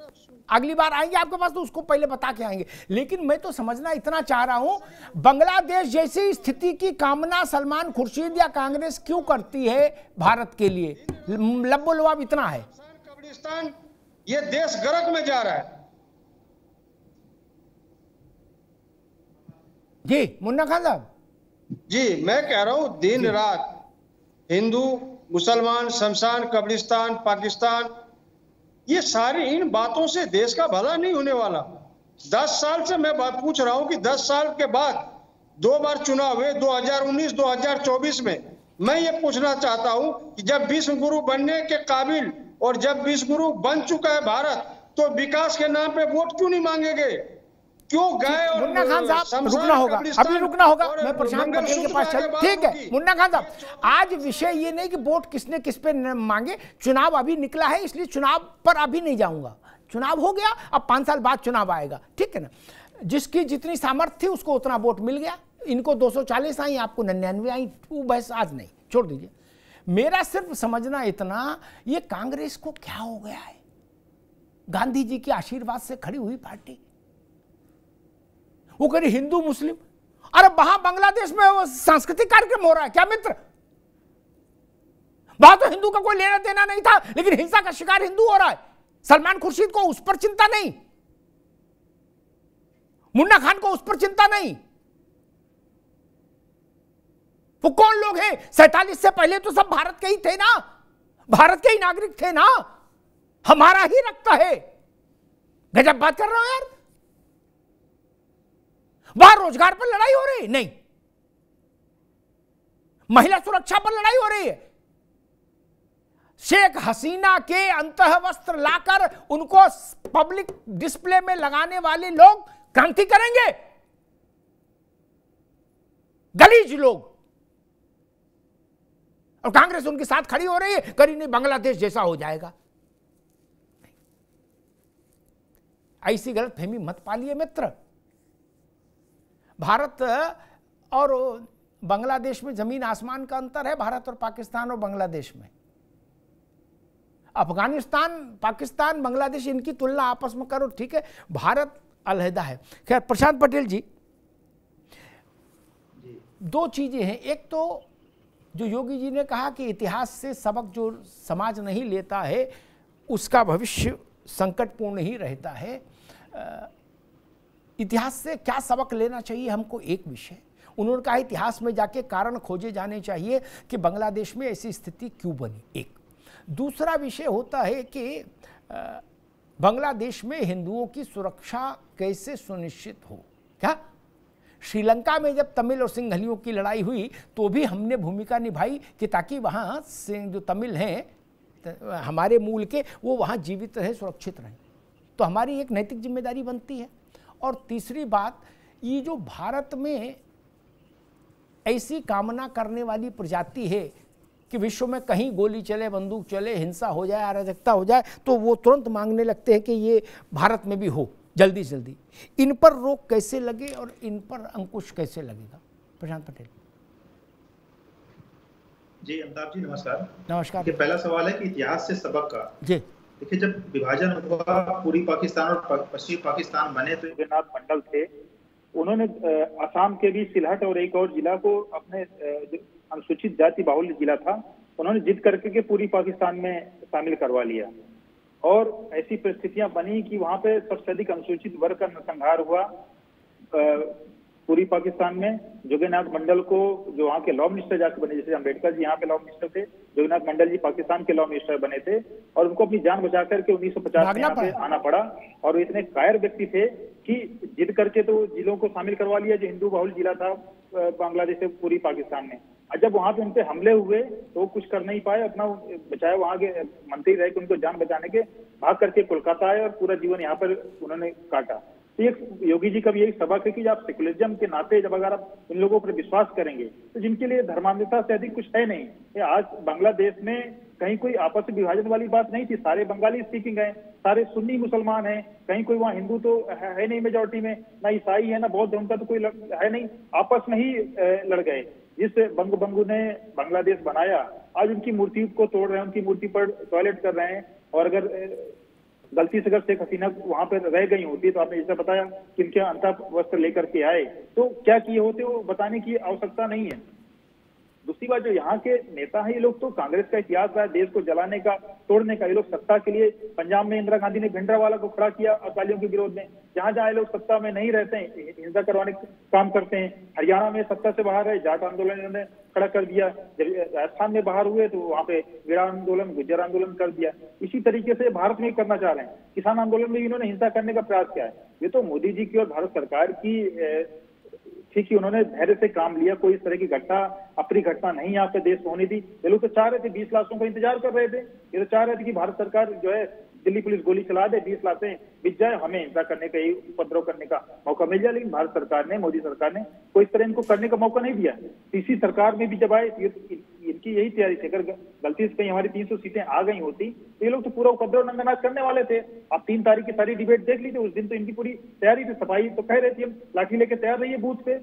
अगली बार आएंगे आपके पास तो उसको पहले बता के आएंगे। लेकिन मैं तो समझना इतना चाह रहा हूं, बांग्लादेश जैसी स्थिति की कामना सलमान खुर्शीद या कांग्रेस क्यों करती है भारत के लिए? लब्बो लबाब इतना है। कब्रिस्तान, ये देश गर्क में जा रहा है। जी मुन्ना खान साहब जी, मैं कह रहा हूं दिन रात हिंदू मुसलमान, शमशान, कब्रिस्तान, पाकिस्तान, ये सारी इन बातों से देश का भला नहीं होने वाला। 10 साल से मैं बात पूछ रहा हूं कि 10 साल के बाद 2 बार चुनाव हुए, 2019, 2024 में। मैं ये पूछना चाहता हूं कि जब विश्व गुरु बनने के काबिल और जब विश्व गुरु बन चुका है भारत, तो विकास के नाम पे वोट क्यों नहीं मांगे गए? क्यों गए? और मुन्ना खान साहब रुकना होगा, अभी रुकना होगा, मैं प्रशांत पटेल के पास चल। ठीक है मुन्ना खान साहब, आज विषय ये नहीं कि वोट किसने किस पे मांगे, चुनाव अभी निकला है इसलिए चुनाव पर अभी नहीं जाऊंगा। चुनाव हो गया, अब 5 साल बाद चुनाव आएगा, ठीक है ना। जिसकी जितनी सामर्थ्य थी उसको उतना वोट मिल गया। इनको 240 आई, आपको 99 आई, वो बहस आज नहीं, छोड़ दीजिए। मेरा सिर्फ समझना इतना, ये कांग्रेस को क्या हो गया है? गांधी जी के आशीर्वाद से खड़ी हुई पार्टी, वो कह हिंदू मुस्लिम, अरे वहां बांग्लादेश में वो सांस्कृतिक कार्यक्रम हो रहा है क्या मित्र? वहां तो हिंदू का कोई लेना देना नहीं था, लेकिन हिंसा का शिकार हिंदू हो रहा है। सलमान खुर्शीद को उस पर चिंता नहीं, मुन्ना खान को उस पर चिंता नहीं। वो कौन लोग हैं? 47 से पहले तो सब भारत के ही थे ना, भारत के ही नागरिक थे ना, हमारा ही रखता है। गजब बात कर रहे हो यार। वहां रोजगार पर लड़ाई हो रही है? नहीं। महिला सुरक्षा पर लड़ाई हो रही है? शेख हसीना के अंतः वस्त्र लाकर उनको पब्लिक डिस्प्ले में लगाने वाले लोग क्रांति करेंगे? गलीज लोग, और कांग्रेस उनके साथ खड़ी हो रही है, करी नहीं बांग्लादेश जैसा हो जाएगा। ऐसी गलतफहमी मत पालिए मित्र। भारत और बांग्लादेश में जमीन आसमान का अंतर है, भारत और पाकिस्तान और बांग्लादेश में। अफगानिस्तान, पाकिस्तान, बांग्लादेश, इनकी तुलना आपस में करो, ठीक है, भारत अलहदा है। खैर प्रशांत पटेल जी, दो चीजें हैं। एक तो जो योगी जी ने कहा कि इतिहास से सबक जो समाज नहीं लेता है उसका भविष्य संकटपूर्ण ही रहता है। इतिहास से क्या सबक लेना चाहिए हमको, एक विषय। उन्होंने कहा इतिहास में जाके कारण खोजे जाने चाहिए कि बांग्लादेश में ऐसी स्थिति क्यों बनी, एक। दूसरा विषय होता है कि बांग्लादेश में हिंदुओं की सुरक्षा कैसे सुनिश्चित हो। क्या श्रीलंका में जब तमिल और सिंहलियों की लड़ाई हुई तो भी हमने भूमिका निभाई कि ताकि वहाँ जो तमिल हैं हमारे मूल के, वो वहाँ जीवित रहे, सुरक्षित रहें। तो हमारी एक नैतिक जिम्मेदारी बनती है। और तीसरी बात, ये जो भारत में ऐसी कामना करने वाली प्रजाति है कि विश्व में कहीं गोली चले, बंदूक चले, हिंसा हो जाए, अराजकता हो जाए, तो वो तुरंत मांगने लगते हैं कि ये भारत में भी हो जल्दी जल्दी। इन पर रोक कैसे लगे और इन पर अंकुश कैसे लगेगा? प्रशांत पटेल जी। अमिताभ जी नमस्कार। नमस्कार। पहला सवाल है कि इतिहास से सबक का। जी देखिए, जब विभाजन हुआ, पूर्वी पाकिस्तान और पश्चिमी पाकिस्तान बने, तो योगेनाथ मंडल थे, उन्होंने असम के भी सिलहट और एक और जिला को अपने अनुसूचित जाति बाहुल्य जिला था, उन्होंने जिद करके के पूरी पाकिस्तान में शामिल करवा लिया। और ऐसी परिस्थितियां बनी कि वहां पे सबसे अधिक अनुसूचित वर्ग का नरसंहार हुआ पूरी पाकिस्तान में। जोगेनाथ मंडल को जो वहाँ के लॉ मिनिस्टर जाकर बने, जैसे अम्बेडकर जी यहाँ पे लॉ मिनिस्टर थे, जोगेनाथ मंडल जी पाकिस्तान के लॉ मिनिस्टर बने थे, और उनको अपनी जान बचा करके 1950 में यहाँ पे आना पड़ा। और इतने कायर व्यक्ति थे कि जिद करके तो जिलों को शामिल करवा लिया जो हिंदू बहुल जिला था बांग्लादेश से पूरी पाकिस्तान में। और जब वहां पे उन पे हमले हुए तो वो कुछ कर नहीं पाए, अपना बचाया। वहां के मंत्री रहे कि उनको जान बचाने के भाग करके कोलकाता आए और पूरा जीवन यहाँ पर उन्होंने काटा। तो ये योगी जी का भी यही सबक है कि आप सेकुलरिज्म के नाते जब अगर आप इन लोगों पर विश्वास करेंगे तो जिनके लिए धर्मांधता से अधिक कुछ है नहीं। आज बांग्लादेश में कहीं कोई आपस में विभाजन वाली बात नहीं थी, सारे बंगाली स्पीकिंग हैं, सारे सुन्नी मुसलमान हैं, कहीं कोई वहाँ हिंदू तो है नहीं मेजोरिटी में, ना ईसाई है ना बौद्ध धर्म का तो कोई है नहीं, आपस में ही लड़ गए। जिस बंगबंधु ने बांग्लादेश बनाया, आज उनकी मूर्ति को तोड़ रहे हैं, उनकी मूर्ति पर टॉयलेट कर रहे हैं। और अगर गलती से अगर शेख हसीना वहां पर रह गई होती तो आपने जैसा बताया कि इनके अंतः वस्त्र लेकर के आए तो क्या किए होते, वो बताने की आवश्यकता नहीं है। दूसरी बात, जो यहाँ के नेता हैं ये लोग तो कांग्रेस का इतिहास है देश को जलाने का, तोड़ने का। ये लोग सत्ता के लिए, पंजाब में इंदिरा गांधी ने भिंडरावाला को खड़ा किया अकालियों के विरोध में, जहां जहां लोग सत्ता में नहीं रहते हैं हिंसा करवाने का काम करते हैं। हरियाणा में सत्ता से बाहर है, जाट आंदोलन इन्होंने खड़ा कर दिया। जब राजस्थान में बाहर हुए तो वहां पे वीरा आंदोलन, गुज्जर आंदोलन कर दिया। इसी तरीके से भारत में करना चाह रहे हैं। किसान आंदोलन में इन्होंने हिंसा करने का प्रयास किया है। ये तो मोदी जी की और भारत सरकार की ठीक है, उन्होंने धैर्य से काम लिया। कोई इस तरह की घटना, अप्रिय घटना नहीं यहाँ पे देश में होनी थी। ये लोग तो चाह रहे थे, 20 लाशों का इंतजार कर रहे थे। ये तो चाह रहे थे कि भारत सरकार जो है दिल्ली पुलिस गोली चला दे, 20 लाशें बिक जाए, हमें हिंसा करने का, उपद्रव करने का मौका मिल जाए। लेकिन भारत सरकार ने, मोदी सरकार ने कोई इस तरह इनको करने का मौका नहीं दिया। तीसरी सरकार में भी जब आए इनकी यही तैयारी थी, अगर गलती से कहीं हमारी 300 सीटें आ गई होती तो ये लोग तो पूरा उपद्रव नंगनाच करने वाले थे। आप 3 तारीख की सारी डिबेट देख लीजिए, उस दिन तो इनकी पूरी तैयारी थी। सफाई तो कह रहे थे हम लाठी लेके तैयार रहिए बूथ पे।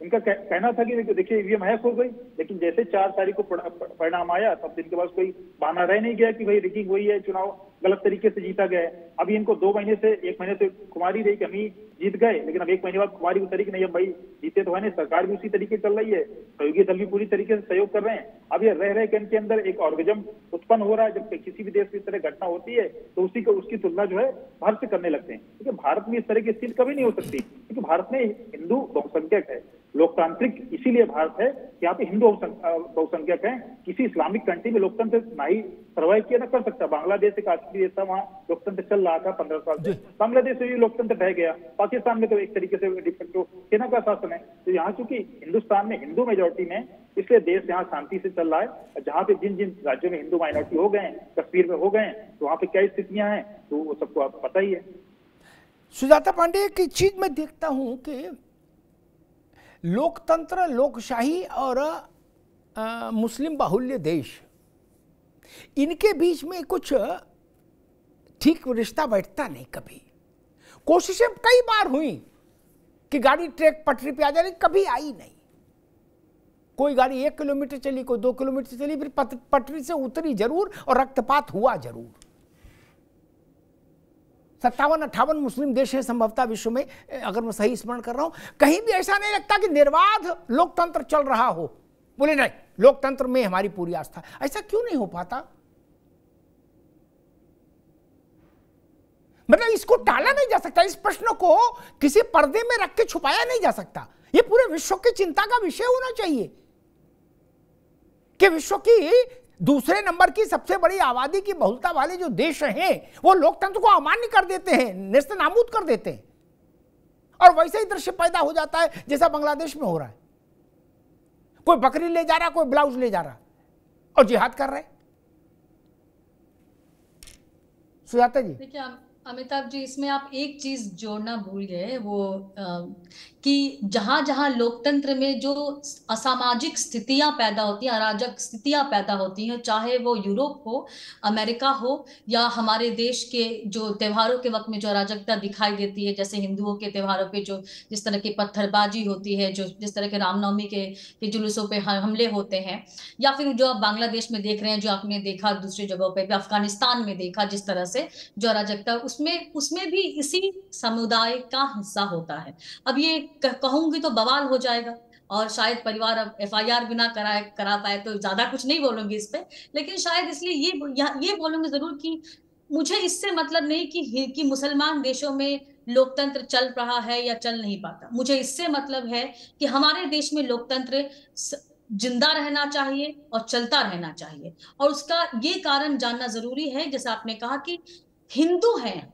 इनका कहना था कि देखिए ईवीएम हैक हो गई, लेकिन जैसे 4 तारीख को परिणाम आया तब इनके पास कोई बहाना रह नहीं गया कि भाई रिगिंग हुई है, चुनाव गलत तरीके से जीता गया है। अभी इनको 2 महीने से 1 महीने से खुमारी रही कि हम ही जीत गए, लेकिन अब 1 महीने बाद खुमारी उतरी कि नहीं अब भाई जीते तो है नहीं। सरकार भी उसी तरीके चल रही है, सहयोगी दल भी पूरी तरीके से सहयोग कर रहे हैं। अब ये रह रहे कि इनके अंदर एक ऑर्गेजम उत्पन्न हो रहा है। जब किसी भी देश की इस तरह घटना होती है तो उसकी तुलना जो है भारत से करने लगते हैं। क्योंकि भारत में इस तरह की स्थिति कभी नहीं हो सकती, क्योंकि भारत में हिंदू बहुसंख्यक है। लोकतांत्रिक इसीलिए भारत है कि यहाँ पे हिंदू बहुसंख्यक हैं। किसी इस्लामिक कंट्री में लोकतंत्र ना ही सर्वाइव किया ना कर सकता। बांग्लादेश एक आखिरी देश था, वहाँ लोकतंत्र चल रहा था 15 साल से। बांग्लादेश में भी लोकतंत्र ढह गया। पाकिस्तान में तो एक तरीके से डिफेक्टो सेना का शासन है। तो यहाँ चूंकि हिंदुस्तान में हिंदू मेजोरिटी में, इसलिए देश यहाँ शांति से चल रहा है। जहाँ पे जिन जिन राज्यों में हिंदू माइनॉरिटी हो गए, कश्मीर में हो गए, तो वहाँ पे क्या स्थितियां हैं तो वो सबको आपको पता ही है। सुजाता पांडे, की चीज मैं देखता हूं कि लोकतंत्र, लोकशाही और मुस्लिम बाहुल्य देश, इनके बीच में कुछ ठीक रिश्ता बैठता नहीं। कभी कोशिशें कई बार हुई कि गाड़ी ट्रैक पटरी पे आ जाए, कभी आई नहीं। कोई गाड़ी 1 किलोमीटर चली, कोई 2 किलोमीटर चली, फिर पटरी से उतरी जरूर और रक्तपात हुआ जरूर। 57-58 मुस्लिम देश हैं संभवतः विश्व में, अगर मैं सही स्मरण कर रहा हूं। कहीं भी ऐसा नहीं लगता कि निर्बाध लोकतंत्र चल रहा हो। बोले नहीं, लोकतंत्र में हमारी पूरी आस्था। ऐसा क्यों नहीं हो पाता? मतलब इसको टाला नहीं जा सकता, इस प्रश्न को किसी पर्दे में रख के छुपाया नहीं जा सकता। ये पूरे विश्व की चिंता का विषय होना चाहिए कि विश्व की दूसरे नंबर की सबसे बड़ी आबादी की बहुलता वाले जो देश हैं वो लोकतंत्र को अमान्य कर देते हैं, नेस्तनाबूद कर देते हैं। और वैसे ही दृश्य पैदा हो जाता है जैसा बांग्लादेश में हो रहा है। कोई बकरी ले जा रहा, कोई ब्लाउज ले जा रहा और जिहाद कर रहे। सुजाता जी, देखिए अमिताभ जी, इसमें आप एक चीज जोड़ना भूल गए, वो कि जहां जहां लोकतंत्र में जो असामाजिक स्थितियां पैदा होती हैं, अराजक स्थितियां पैदा होती हैं, चाहे वो यूरोप हो, अमेरिका हो, या हमारे देश के जो त्योहारों के वक्त में जो अराजकता दिखाई देती है, जैसे हिंदुओं के त्योहारों पे जो जिस तरह की पत्थरबाजी होती है, जो जिस तरह के रामनवमी के जुलूसों पे हमले होते हैं, या फिर जो आप बांग्लादेश में देख रहे हैं, जो आपने देखा दूसरी जगहों पे भी, अफगानिस्तान में देखा जिस तरह से जो अराजकता, उसमें भी इसी समुदाय का हिस्सा होता है। अब ये कहूंगी तो बवाल हो जाएगा और शायद परिवार अब FIR भी ना करा पाए, तो ज्यादा कुछ नहीं बोलूंगी इस पे, लेकिन शायद इसलिए ये बोलूंगी जरूर कि मुझे इससे मतलब नहीं कि मुसलमान देशों में लोकतंत्र चल रहा है या चल नहीं पाता। मुझे इससे मतलब है कि हमारे देश में लोकतंत्र जिंदा रहना चाहिए और चलता रहना चाहिए, और उसका ये कारण जानना जरूरी है। जैसे आपने कहा कि हिंदू हैं,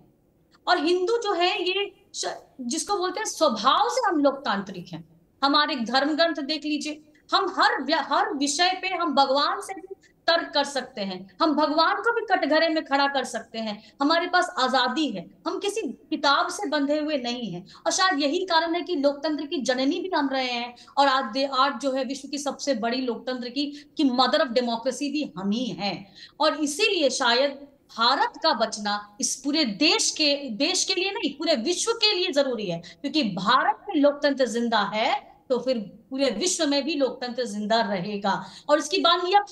और हिंदू जो है ये जिसको बोलते हैं स्वभाव से हम लोकतांत्रिक हैं। हमारे धर्म ग्रंथ देख लीजिए, हम हर विषय पे हम भगवान से भी तर्क कर सकते हैं, हम भगवान को भी कटघरे में खड़ा कर सकते हैं। हमारे पास आजादी है, हम किसी किताब से बंधे हुए नहीं हैं। और शायद यही कारण है कि लोकतंत्र की जननी भी हम रहे हैं, और आज जो है विश्व की सबसे बड़ी लोकतंत्र की मदर ऑफ डेमोक्रेसी भी हम ही हैं। और इसीलिए शायद भारत का बचना इस पूरे देश के लिए नहीं, पूरे विश्व के लिए जरूरी है, क्योंकि भारत में लोकतंत्र जिंदा है तो फिर पूरे विश्व में भी लोकतंत्र जिंदा रहेगा। और इसकी बात आप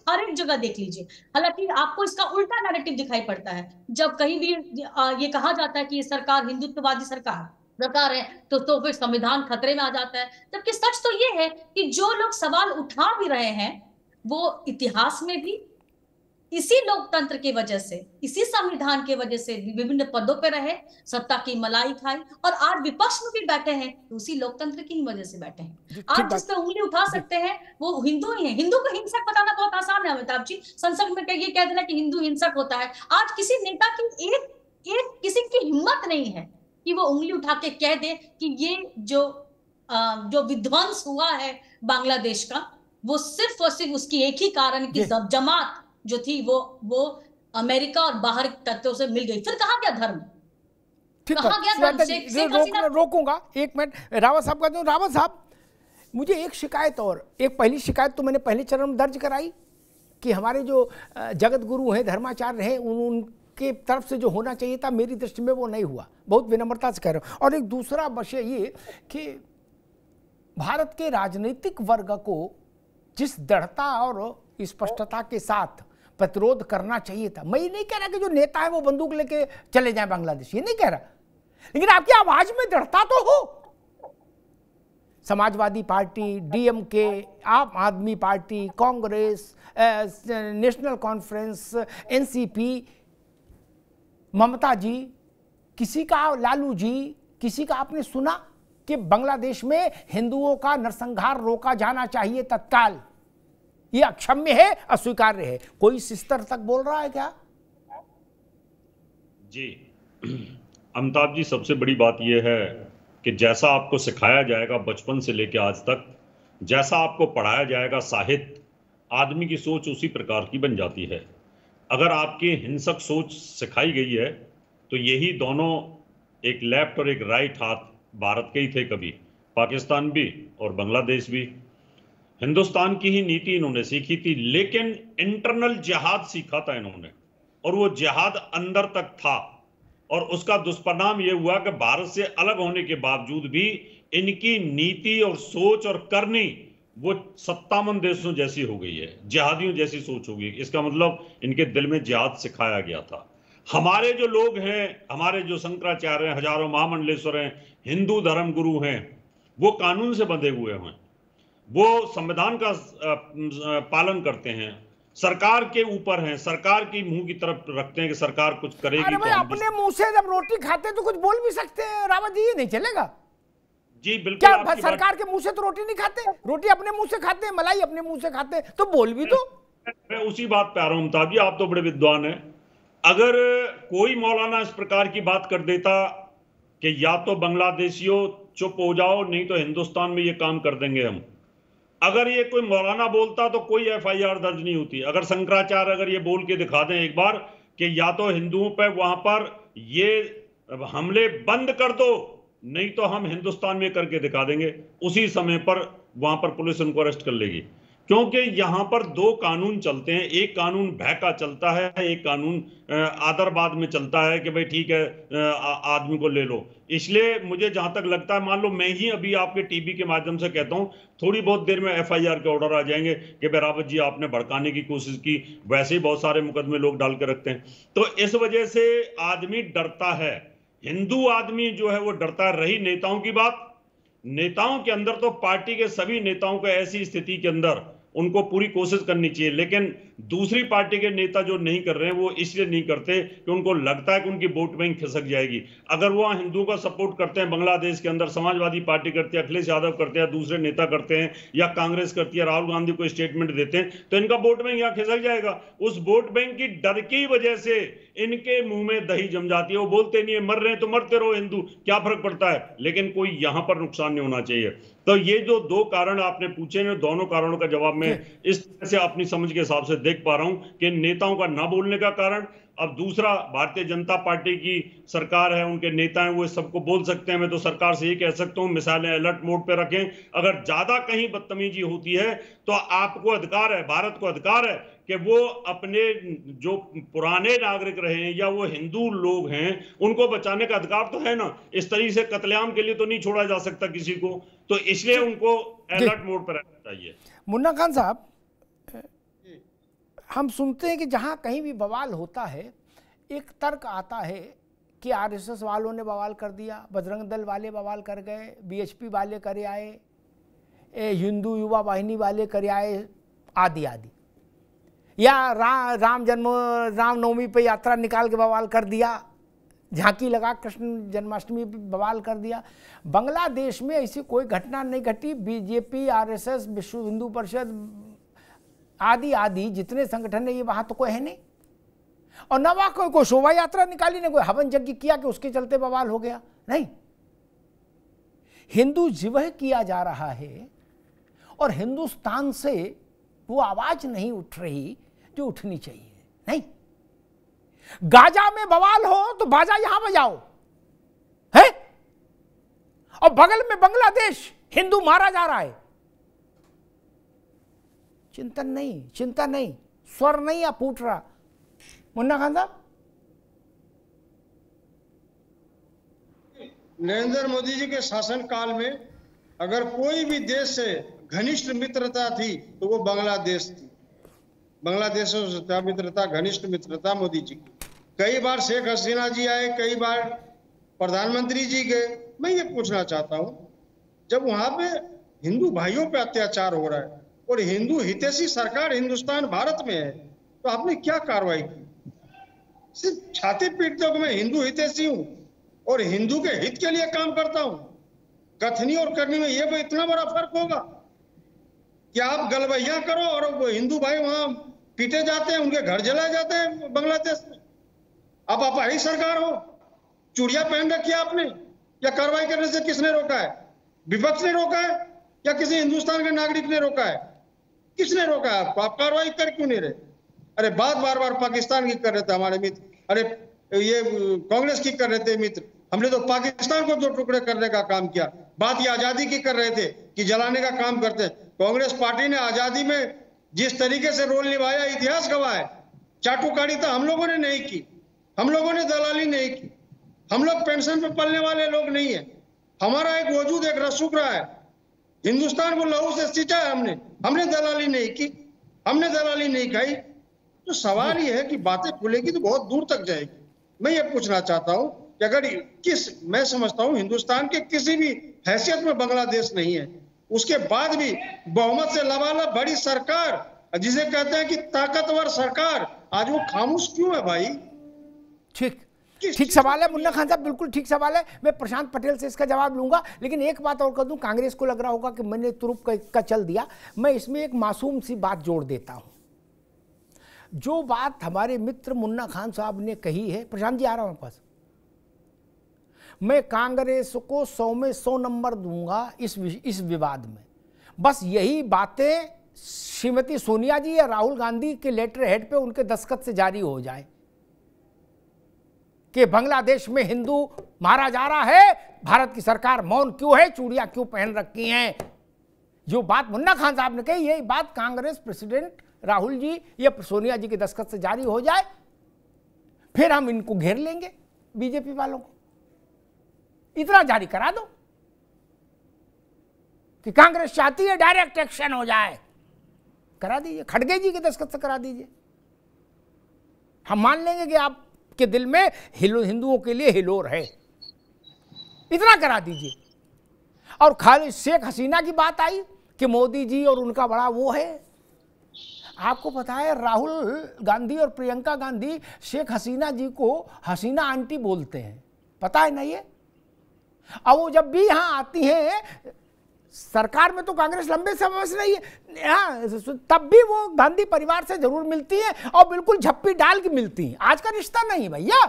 हर एक जगह देख लीजिए। हालांकि आपको इसका उल्टा नैरेटिव दिखाई पड़ता है, जब कहीं भी ये कहा जाता है कि ये सरकार हिंदुत्ववादी सरकार है तो फिर संविधान खतरे में आ जाता है। जबकि सच तो ये है कि जो लोग सवाल उठा भी रहे हैं वो इतिहास में भी इसी लोकतंत्र की वजह से, इसी संविधान की वजह से विभिन्न पदों पे रहे, सत्ता की मलाई खाई, और आज विपक्ष में भी बैठे हैं तो उसी लोकतंत्र की वजह से बैठे हैं। आज जिस पे उंगली उठा सकते हैं वो हिंदू ही है। हिंदू को हिंसक बताना बहुत आसान है अमिताभ जी, संसद में ये कह देना कि हिंदू हिंसक होता है। आज किसी नेता की एक किसी की हिम्मत नहीं है कि वो उंगली उठा के कह दे कि ये जो विध्वंस हुआ है बांग्लादेश का, वो सिर्फ और सिर्फ उसकी एक ही कारण की जमात जो थी वो अमेरिका और बाहर तत्वों से मिल गई। फिर कहां गया धर्म? कहां गया धर्म? रोकूंगा 1 मिनट, रावत साहब का। रावत साहब, मुझे एक शिकायत, और एक पहली शिकायत तो मैंने पहले चरण में दर्ज कराई कि हमारे जो जगत गुरु हैं, धर्माचार्य हैं, उनके तरफ से जो होना चाहिए था मेरी दृष्टि में वो नहीं हुआ। बहुत विनम्रता से कह रहा हूं। और एक दूसरा विषय ये कि भारत के राजनीतिक वर्ग को जिस दृढ़ता और स्पष्टता के साथ प्रतिरोध करना चाहिए था, मैं ये नहीं कह रहा कि जो नेता है वो बंदूक लेके चले जाएं बांग्लादेश, ये नहीं कह रहा, लेकिन आपकी आवाज में दृढ़ता तो हो। समाजवादी पार्टी, DMK, आम आदमी party, Congress, national conference, NCP, ममता जी, किसी का लालू जी, किसी का आपने सुना? कि बांग्लादेश में हिंदुओं का नरसंहार रोका जाना चाहिए तत्काल। ये अक्षम्य है, अस्वीकार्य है। कोई इस स्तर तक बोल रहा है क्या? जी अमिताभ जी, सबसे बड़ी बात यह है कि जैसा आपको सिखाया जाएगा बचपन से लेकर आज तक, जैसा आपको पढ़ाया जाएगा साहित्य, आदमी की सोच उसी प्रकार की बन जाती है। अगर आपकी हिंसक सोच सिखाई गई है तो यही दोनों, एक लेफ्ट और एक राइट हाथ भारत के ही थे, कभी पाकिस्तान भी और बांग्लादेश भी। हिंदुस्तान की ही नीति इन्होंने सीखी थी, लेकिन इंटरनल जिहाद सीखा था इन्होंने, और वो जिहाद अंदर तक था। और उसका दुष्परिणाम ये हुआ कि भारत से अलग होने के बावजूद भी इनकी नीति और सोच और करनी वो 57 देशों जैसी हो गई है, जिहादियों जैसी सोच हो गई। इसका मतलब इनके दिल में जिहाद सिखाया गया था। हमारे जो लोग हैं, हमारे जो शंकराचार्य हैं, हजारों महामंडलेश्वर हैं, हिंदू धर्म गुरु हैं, वो कानून से बंधे हुए हैं, वो संविधान का पालन करते हैं, सरकार के ऊपर हैं, सरकार की मुंह की तरफ रखते हैं कि सरकार कुछ करेगी। अरे भाई, अपने मुंह से जब रोटी खाते तो कुछ बोल भी सकते हैं रावत जी, ये नहीं चलेगा? जी बिल्कुल। क्या सरकार के मुंह से तो रोटी नहीं खाते? रोटी अपने मुंह से खाते हैं, मलाई अपने मुंह से खाते हैं, तो बोल भी तो। मैं उसी बात पे आ रहा हूं अमिताभ जी, आप तो बड़े विद्वान हैं। अगर कोई मौलाना इस प्रकार की बात कर देता कि या तो बांग्लादेशियों चुप हो जाओ, नहीं तो हिंदुस्तान में ये काम कर देंगे हम, अगर ये कोई मौलाना बोलता तो कोई FIR दर्ज नहीं होती। अगर शंकराचार्य अगर ये बोल के दिखा दें एक बार कि या तो हिंदुओं पे वहां पर ये हमले बंद कर दो, नहीं तो हम हिंदुस्तान में करके दिखा देंगे, उसी समय पर वहां पर पुलिस उनको अरेस्ट कर लेगी। क्योंकि यहां पर दो कानून चलते हैं, एक कानून भय का चलता है, एक कानून आदरबाद में चलता है कि भाई ठीक है आदमी को ले लो। इसलिए मुझे जहां तक लगता है, मान लो मैं ही अभी आपके टीवी के माध्यम से कहता हूं, थोड़ी बहुत देर में FIR के ऑर्डर आ जाएंगे कि भाई रावत जी आपने भड़काने की कोशिश की, वैसे ही बहुत सारे मुकदमे लोग डाल के रखते हैं। तो इस वजह से आदमी डरता है, हिंदू आदमी जो है वो डरता है। रही नेताओं की बात, नेताओं के अंदर तो पार्टी के सभी नेताओं को ऐसी स्थिति के अंदर उनको पूरी कोशिश करनी चाहिए, लेकिन दूसरी पार्टी के नेता जो नहीं कर रहे हैं वो इसलिए नहीं करते कि उनको लगता है कि उनकी वोट बैंक खिसक जाएगी। अगर वो हिंदुओं का सपोर्ट करते हैं, बांग्लादेश के अंदर समाजवादी पार्टी करती है, अखिलेश यादव करते हैं, दूसरे नेता करते हैं, या कांग्रेस करती है, राहुल गांधी को स्टेटमेंट देते हैं, तो इनका वोट बैंक यहाँ खिसक जाएगा। उस वोट बैंक की डर की वजह से इनके मुंह में दही जम जाती है। वो बोलते नहीं है मर रहे हैं तो मरते रहो हिंदू, क्या फर्क पड़ता है, लेकिन कोई यहां पर नुकसान नहीं होना चाहिए। तो ये जो दो कारण आपने पूछे हैं, दोनों कारणों का जवाब मैं इस तरह से अपनी समझ के हिसाब से देख पा रहा हूं कि नेताओं का ना बोलने का कारण। अब दूसरा, भारतीय जनता पार्टी की सरकार है, उनके नेता हैं, वो सबको बोल सकते हैं। मैं तो सरकार से ये कह सकता हूं मिसाइलें अलर्ट मोड पे रखें। अगर ज्यादा कहीं बदतमीजी होती है तो आपको अधिकार है, भारत को अधिकार है कि वो अपने जो पुराने नागरिक रहे हैं या वो हिंदू लोग हैं उनको बचाने का अधिकार तो है ना। इस तरीके से कत्लेआम के लिए तो नहीं छोड़ा जा सकता किसी को, तो इसलिए उनको अलर्ट मोड पर रहना चाहिए। मुन्ना खान साहब, हम सुनते हैं कि जहां कहीं भी बवाल होता है एक तर्क आता है कि RSS वालों ने बवाल कर दिया, बजरंग दल वाले बवाल कर गए, BHP वाले करे आए, हिंदू युवा वाहिनी वाले करे आए, आदि आदि, या रामनवमी पे यात्रा निकाल के बवाल कर दिया, झांकी लगा कृष्ण जन्माष्टमी पे बवाल कर दिया। बांग्लादेश में ऐसी कोई घटना नहीं घटी। BJP, RSS, विश्व हिंदू परिषद आदि आदि जितने संगठन है ये वहां तो कोई है नहीं, और न वहां कोई शोभा यात्रा निकाली, ना कोई हवन यज्ञ किया कि उसके चलते बवाल हो गया। नहीं, हिंदू जिवह किया जा रहा है और हिंदुस्तान से वो आवाज नहीं उठ रही जो उठनी चाहिए। नहीं, गाजा में बवाल हो तो बाजा यहां बजाओ है, और बगल में बांग्लादेश हिंदू मारा जा रहा है, चिंतन नहीं, चिंता नहीं, स्वर नहीं या फूट रहा। मुन्ना खान साहब, नरेंद्र मोदी जी के शासनकाल में अगर कोई भी देश से घनिष्ठ मित्रता थी तो वो बांग्लादेश थी। बांग्लादेश से मित्रता, घनिष्ठ मित्रता मोदी जी की। कई बार शेख हसीना जी आए, कई बार प्रधानमंत्री जी गए। मैं ये पूछना चाहता हूं, जब वहां पे हिंदू भाइयों पे अत्याचार हो रहा है और हिंदू हितैषी सरकार हिंदुस्तान भारत में है, तो आपने क्या कार्रवाई की? सिर्फ छाती पीटते हो कि मैं हिंदू हितैषी हूं और हिंदू के हित के लिए काम करता हूं, कथनी और करनी में ये इतना बड़ा फर्क होगा कि आप गलबैया करो और वो हिंदू भाई वहां पीटे जाते हैं, उनके घर जलाए जाते हैं बांग्लादेश में। आप अपाहिज सरकार हो, चूड़िया पहन रखी है आपने, या कार्रवाई करने से किसने रोका है? विपक्ष ने रोका है या किसी हिंदुस्तान के नागरिक ने रोका है? किसने रोका है आपको? आप कार्रवाई कर क्यों नहीं रहे? अरे बात बार बार पाकिस्तान की कर रहे थे हमारे मित्र, अरे ये कांग्रेस की कर रहे थे मित्र। हमने तो पाकिस्तान को दो टुकड़े करने का काम किया। बात ये आजादी की कर रहे थे कि जलाने का काम करते हैं। कांग्रेस पार्टी ने आजादी में जिस तरीके से रोल निभाया, इतिहास गवाह है। चाटुकारिता हम लोगों ने नहीं की, हम लोगों ने दलाली नहीं की। हम लोग पेंशन पे पलने वाले लोग नहीं है। हमारा एक वजूद, एक रसूख रहा है। हिंदुस्तान को लहू से सिंचा है हमने दलाली नहीं की, हमने दलाली नहीं खाई। तो सवाल ये है कि बातें खुलेगी तो बहुत दूर तक जाएगी। मैं ये पूछना चाहता हूं कि अगर मैं समझता हूं हिंदुस्तान के किसी भी हैसियत में बांग्लादेश नहीं है, उसके बाद भी बहुमत से लबालब बड़ी सरकार, जिसे कहते हैं कि ताकतवर सरकार, आज वो खामोश क्यों है भाई? ठीक सवाल है मुन्ना खान साहब, बिल्कुल ठीक सवाल है। मैं प्रशांत पटेल से इसका जवाब लूंगा, लेकिन एक बात और कर दूं, कांग्रेस को लग रहा होगा कि मैंने तुरुप का चल दिया। मैं इसमें एक मासूम सी बात जोड़ देता हूं। जो बात हमारे मित्र मुन्ना खान साहब ने कही है, प्रशांत जी आ रहा हूं पास, मैं कांग्रेस को 100 में 100 नंबर दूंगा इस विवाद में। बस यही बातें श्रीमती सोनिया जी या राहुल गांधी के लेटर हेड पे उनके दस्तखत से जारी हो जाए कि बांग्लादेश में हिंदू मारा जा रहा है, भारत की सरकार मौन क्यों है, चूड़ियां क्यों पहन रखी हैं। जो बात मुन्ना खान साहब ने कही, यही बात कांग्रेस प्रेसिडेंट राहुल जी या सोनिया जी के दस्तखत से जारी हो जाए, फिर हम इनको घेर लेंगे बीजेपी वालों को। इतना जारी करा दो कि कांग्रेस चाहती है डायरेक्ट एक्शन हो जाए, करा दीजिए, खड़गे जी के दस्तखत से करा दीजिए। हम मान लेंगे कि आपके दिल में हिंदुओं के लिए हिलोर है, इतना करा दीजिए। और खाली शेख हसीना की बात आई कि मोदी जी और उनका बड़ा वो है। आपको पता है राहुल गांधी और प्रियंका गांधी शेख हसीना जी को हसीना आंटी बोलते हैं, पता है ना ये? अब वो जब भी यहां आती हैं, सरकार में तो कांग्रेस लंबे समय से नहीं है, तब भी वो गांधी परिवार से जरूर मिलती हैं और बिल्कुल झप्पी डाल के मिलती हैं। आज का रिश्ता नहीं भैया।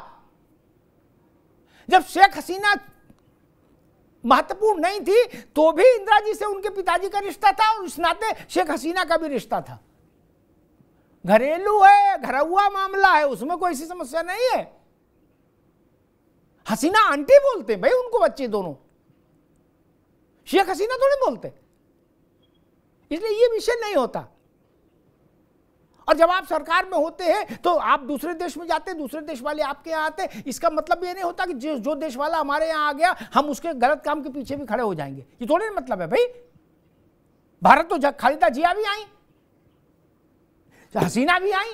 जब शेख हसीना महत्वपूर्ण नहीं थी तो भी इंदिरा जी से उनके पिताजी का रिश्ता था और इस नाते शेख हसीना का भी रिश्ता था। घरेलू है, घरौआ मामला है, उसमें कोई ऐसी समस्या नहीं है। हसीना आंटी बोलते भाई उनको बच्चे दोनों, शेख हसीना थोड़े बोलते, इसलिए ये विषय नहीं होता। और जब आप सरकार में होते हैं तो आप दूसरे देश में जाते, दूसरे देश वाले आपके यहाँ आते, इसका मतलब ये नहीं होता कि जो देश वाला हमारे यहाँ आ गया हम उसके गलत काम के पीछे भी खड़े हो जाएंगे, ये थोड़े मतलब है भाई। भारत तो खालिदा जिया भी आई, हसीना भी आई,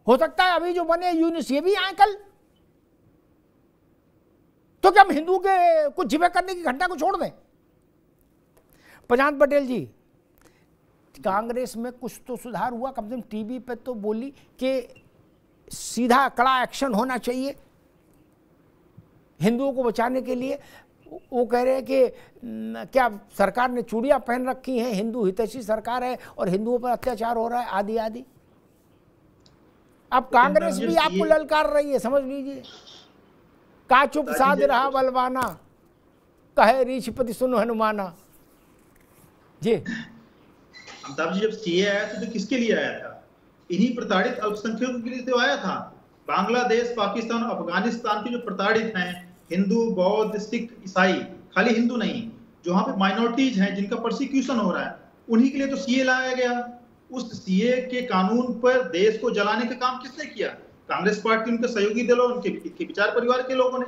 हो सकता है अभी जो बने यूनिस ये भी आए कल। तो क्या हम हिंदू के कुछ जिबे करने की घटना को छोड़ दें? प्रशांत पटेल जी, कांग्रेस में कुछ तो सुधार हुआ, कम से कम टीवी पे तो बोली कि सीधा कड़ा एक्शन होना चाहिए हिंदुओं को बचाने के लिए। वो कह रहे हैं कि क्या सरकार ने चूड़ियां पहन रखी हैं, हिंदू हितैषी सरकार है और हिंदुओं पर अत्याचार हो रहा है, आदि आदि। अब कांग्रेस भी आपको ललकार रही है, समझ लीजिए। का चुप साध रहा बलवाना, कहे रीछपति सुन हनुमाना। जी अमिताभ जी, जब सीए आया था तो किसके लिए आया था? इन्हीं प्रताड़ित अल्पसंख्यकों के लिए तो आया था। बांग्लादेश, पाकिस्तान, अफगानिस्तान के जो प्रताड़ित हैं, हिंदू, बौद्ध, सिख, ईसाई, खाली हिंदू नहीं, जो वहां पे माइनॉरिटीज हैं जिनका प्रोसिक्यूशन हो रहा है, उन्हीं के लिए तो सीए लाया गया। उस सीए के कानून पर देश को जलाने का काम किसने किया? कांग्रेस पार्टी, उनके सहयोगी दलों, उनके विचार परिवार के लोगों ने।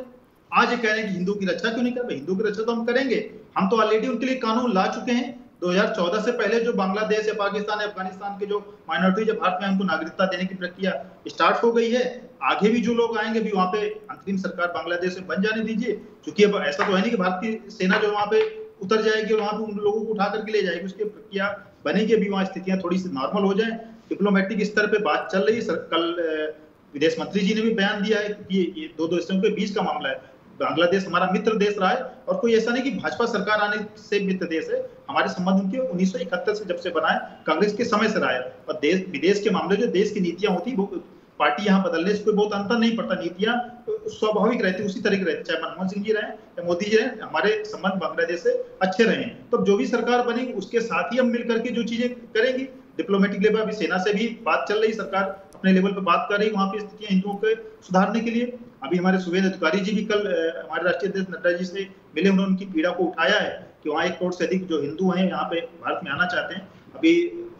आज ये कह रहे हैं कि हिंदू की रक्षा क्यों नहीं कर रहे? हिंदू की रक्षा तो हम करेंगे, हम तो ऑलरेडी उनके लिए कानून ला चुके हैं। 2014 से पहले जो बांग्लादेश या पाकिस्तान या अफगानिस्तान के जो माइनॉरिटी जो भारत में, उनको नागरिकता देने की प्रक्रिया स्टार्ट हो गई है। आगे भी जो लोग आएंगे भी वहाँ पे अंतरिम सरकार बांग्लादेश में बन जाने दीजिए, क्योंकि अब ऐसा तो है नहीं कि भारतीय सेना जो वहाँ पे उतर जाएगी और वहाँ पे उन लोगों को उठा करके ले जाएगी। उसकी प्रक्रिया बनेगी, अभी वहाँ स्थितियां थोड़ी सी नॉर्मल हो जाए। डिप्लोमेटिक स्तर पे बात चल रही है। कल विदेश मंत्री जी ने भी बयान दिया है कि ये दो देशों के बीच का मामला है। बांग्लादेश हमारा मित्र देश रहा है और कोई ऐसा नहीं कि भाजपा सरकार आने से मित्र देश है। हमारे संबंध उनके 1971 से जब से बना है, कांग्रेस के समय से रहा है। और देश विदेश के मामले जो देश की नीतियां होती वो पार्टी यहाँ बदलने से कोई बहुत अंतर नहीं पड़ता, नीतियां स्वाभाविक रहती, उसी तरह की रहती, चाहे मनमोहन सिंह जी रहे या मोदी जी रहे, हमारे संबंध बांग्लादेश से अच्छे रहे। तो जो भी सरकार बनेगी उसके साथ ही हम मिल करके जो चीजें करेंगी। डिप्लोमेटिक लेवल अभी सेना से भी बात चल रही, सरकार अपने लेवल पे बात कर रही वहां पे स्थितियां हिंदुओं के सुधारने के लिए। अभी हमारे शुभेंदु अधिकारी जी भी कल हमारे राष्ट्रीय अध्यक्ष नड्डा जी से मिले, उन्होंने उनकी पीड़ा को उठाया है कि वहाँ 1 करोड़ से अधिक जो हिंदू हैं यहाँ पे भारत में आना चाहते हैं। अभी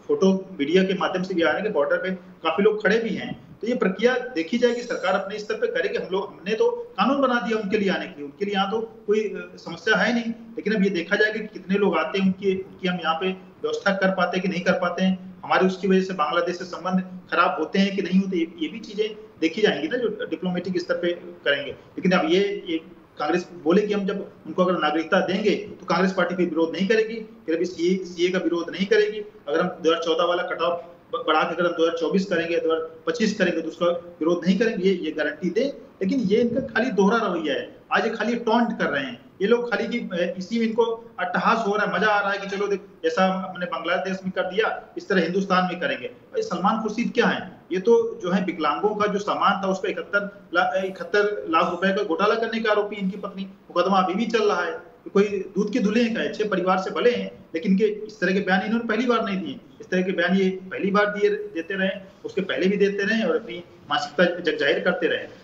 फोटो मीडिया के माध्यम से भी आ रहे हैं कि बॉर्डर पे काफी लोग खड़े भी हैं। तो ये प्रक्रिया देखी जाएगी, सरकार अपने स्तर पे करेगी। हमने तो कानून बना दिया उनके लिए आने के लिए, उनके लिए यहाँ तो कोई समस्या है नहीं। लेकिन अब ये देखा जाएगा कि कितने लोग आते हैं, उनकी हम यहाँ पे व्यवस्था कर पाते हैं कि नहीं कर पाते हैं, हमारे उसकी वजह से बांग्लादेश से संबंध खराब होते हैं कि नहीं होते, ये भी चीजें देखी जाएंगी ना, जो डिप्लोमेटिक स्तर पे करेंगे। लेकिन अब ये कांग्रेस बोले कि हम जब उनको अगर नागरिकता देंगे तो कांग्रेस पार्टी फिर विरोध नहीं करेगी, फिर अभी सीए का विरोध नहीं करेगी। अगर हम 2014 वाला कट ऑफ बढ़ा के अगर हम 2024 करेंगे, 2025 करेंगे तो उसका विरोध नहीं करेंगे, ये गारंटी दे। लेकिन ये इनका खाली दोहरा रवैया है, आज ये खाली टॉन्ट कर रहे हैं ये लोग, खाली की इसी में इनको अट्टहास हो रहा है, मजा आ रहा है कि चलो देख जैसा हमने बांग्लादेश में कर दिया इस तरह हिंदुस्तान में करेंगे। भाई सलमान खुर्शीद क्या है, ये तो जो है विकलांगों का जो सामान था उस पर 71 लाख रुपए का घोटाला करने का आरोपी इनकी पत्नी, मुकदमा अभी भी चल रहा है। कोई दूध के दूल्हे हैं, अच्छे परिवार से भले हैं, लेकिन इनके इस तरह के बयान इन्होंने पहली बार नहीं दिए। इस तरह के बयान ये पहली बार देते रहे, उसके पहले भी देते रहे और अपनी मानसिकता जग जाहिर करते रहे।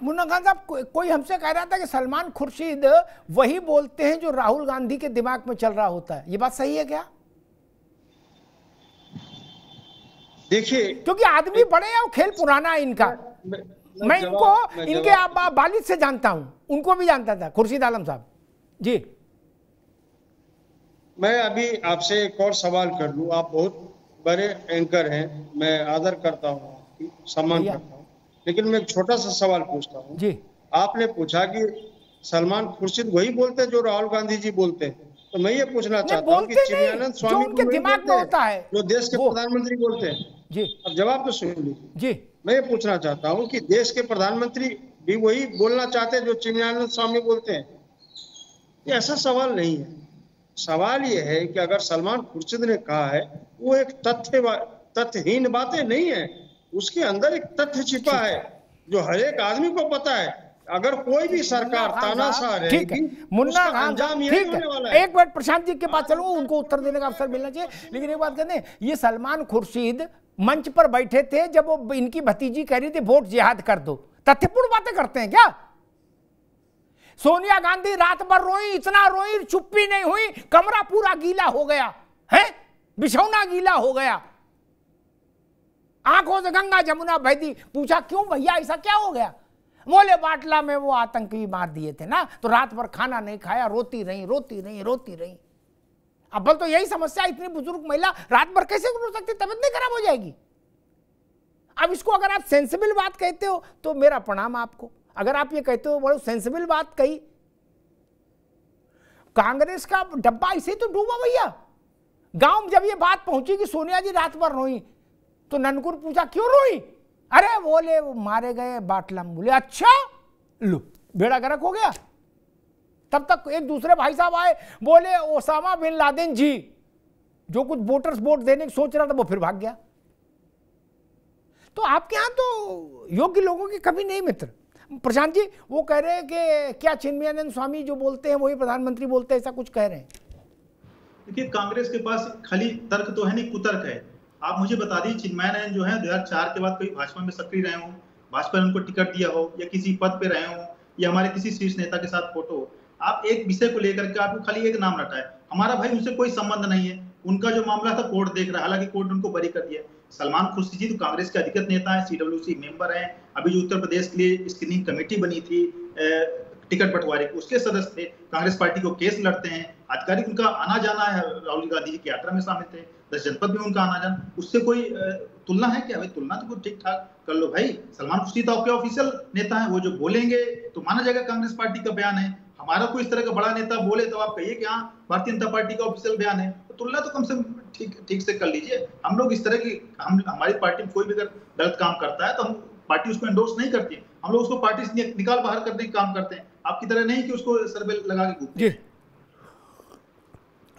मुन्ना खान साहब, कोई हमसे कह रहा था कि सलमान खुर्शीद वही बोलते हैं जो राहुल गांधी के दिमाग में चल रहा होता है, ये बात सही है क्या? देखिए, क्योंकि आदमी बड़े हैं और खेल पुराना है इनका। मैं इनको इनके वालिद से जानता हूं, उनको भी जानता था, खुर्शीद आलम साहब जी। मैं अभी आपसे एक और सवाल कर लूं, आप बहुत बड़े एंकर हैं, मैं आदर करता हूं, सम्मान करता हूं, लेकिन मैं एक छोटा सा सवाल पूछता हूं जी। आपने पूछा कि सलमान खुर्शीद वही बोलते हैं जो राहुल गांधी जी बोलते हैं, तो मैं ये पूछना चाहता हूँ कि चिन्मयानंद स्वामी उनके दिमाग में होता है जो देश के प्रधानमंत्री बोलते हैं जी। अब जवाब तो सुन लीजिए जी। मैं ये पूछना चाहता हूँ कि देश के प्रधानमंत्री भी वही बोलना चाहते हैं जो चिन्मयानंद स्वामी बोलते हैं? ये ऐसा सवाल नहीं है। सवाल ये है कि अगर सलमान खुर्शीद ने कहा है वो एक तथ्यहीन बातें नहीं है, उसके अंदर एक तथ्य छिपा है जो हर एक आदमी को पता है। अगर कोई भी सरकार तानाशाह रहेगी, मुन्ना उसका अंजाम यही होने वाला है। एक मिनट प्रशांत जी के पास चलूंगा, उनको उत्तर देने का अवसर मिलना चाहिए। लेकिन एक बात कहते हैं, ये सलमान खुर्शीद मंच पर बैठे थे जब वो इनकी भतीजी कह रही थी वोट जिहाद कर दो, तथ्यपूर्ण बातें करते हैं क्या? सोनिया गांधी रात भर रोई, इतना रोई, चुप्पी नहीं हुई, कमरा पूरा गीला हो गया है, बिछौना गीला हो गया, आंखों से गंगा जमुना बह दी। पूछा क्यों भैया ऐसा क्या हो गया? बोले बाटला में वो आतंकी मार दिए थे ना, तो रात भर खाना नहीं खाया, रोती रही रोती रही रोती रही। अब बोल तो यही समस्या, इतनी बुजुर्ग महिला रात भर कैसे रो सकती, तबीयत नहीं खराब हो जाएगी? अब इसको अगर आप सेंसिबल बात कहते हो तो मेरा प्रणाम आपको। अगर आप ये कहते हो बड़े सेंसिबल बात कही, कांग्रेस का डब्बा इसे तो डूबा भैया। गांव में जब ये बात पहुंची कि सोनिया जी रात भर रोई, तो ननकुर पूछा क्यों रोई? अरे बोले वो मारे गए बाटला में। बोले अच्छा, लो बेड़ा गर्क हो गया। तब तक एक दूसरे भाई साहब आए, बोले ओसामा बिन लादेन जी जो कुछ वोटर्स वोट देने की सोच रहा था वो फिर भाग गया। तो आपके यहां तो योग्य लोगों की कभी नहीं मित्र। प्रशांत जी वो कह रहे हैं कि क्या चिन्मयानंद स्वामी जो बोलते हैं वही प्रधानमंत्री बोलते हैं, ऐसा कुछ कह रहे हैं? देखिए, कांग्रेस के पास खाली तर्क तो है नहीं, कुतर्क है। आप मुझे बता दीजिए, चिन्मयानंद जो है 2004 के बाद कभी भाजपा में सक्रिय रहे हो, भाजपा ने उनको टिकट दिया हो या किसी पद पे रहे हो या हमारे किसी शीर्ष नेता के साथ फोटो हो, आप एक विषय को लेकर के आपको खाली एक नाम रटा है, हमारा भाई उनसे कोई संबंध नहीं है, उनका जो मामला था कोर्ट देख रहा है, हालांकि कोर्ट उनको बरी कर दिया। सलमान खुर्शीद जी तो कांग्रेस के अधिकृत नेता है, CWC मेंबर हैं, अभी जो उत्तर प्रदेश के लिए स्क्रीनिंग कमेटी बनी थी टिकट बंटवारे की, उसके सदस्य थे, कांग्रेस पार्टी को केस लड़ते हैं, आधिकारिक उनका आना जाना है, राहुल गांधी जी की यात्रा में शामिल थे, 10 जनपद में उनका आना जाना, उससे कोई तुलना है क्या? भाई तुलना तो ठीक ठाक कर लो भाई। सलमान खुर्शीद आपके ऑफिशियल नेता है, वो जो बोलेंगे तो माना जाएगा कांग्रेस पार्टी का बयान है। हमारा कोई इस तरह का बड़ा नेता बोले तो आप कहिए कि हाँ भारतीय जनता पार्टी का ऑफिशियल बयान है, तो तुलना तो कम से कम ठीक से कर लीजिए। हम लोग इस तरह की, हमारी पार्टी में कोई भी अगर गलत काम करता है तो हम पार्टी उसको एंडोर्स नहीं करती है, हम लोग उसको पार्टी से निकाल बाहर करने का काम करते हैं, आपकी तरह नहीं कि उसको सर्वे लगा के घूमते हैं।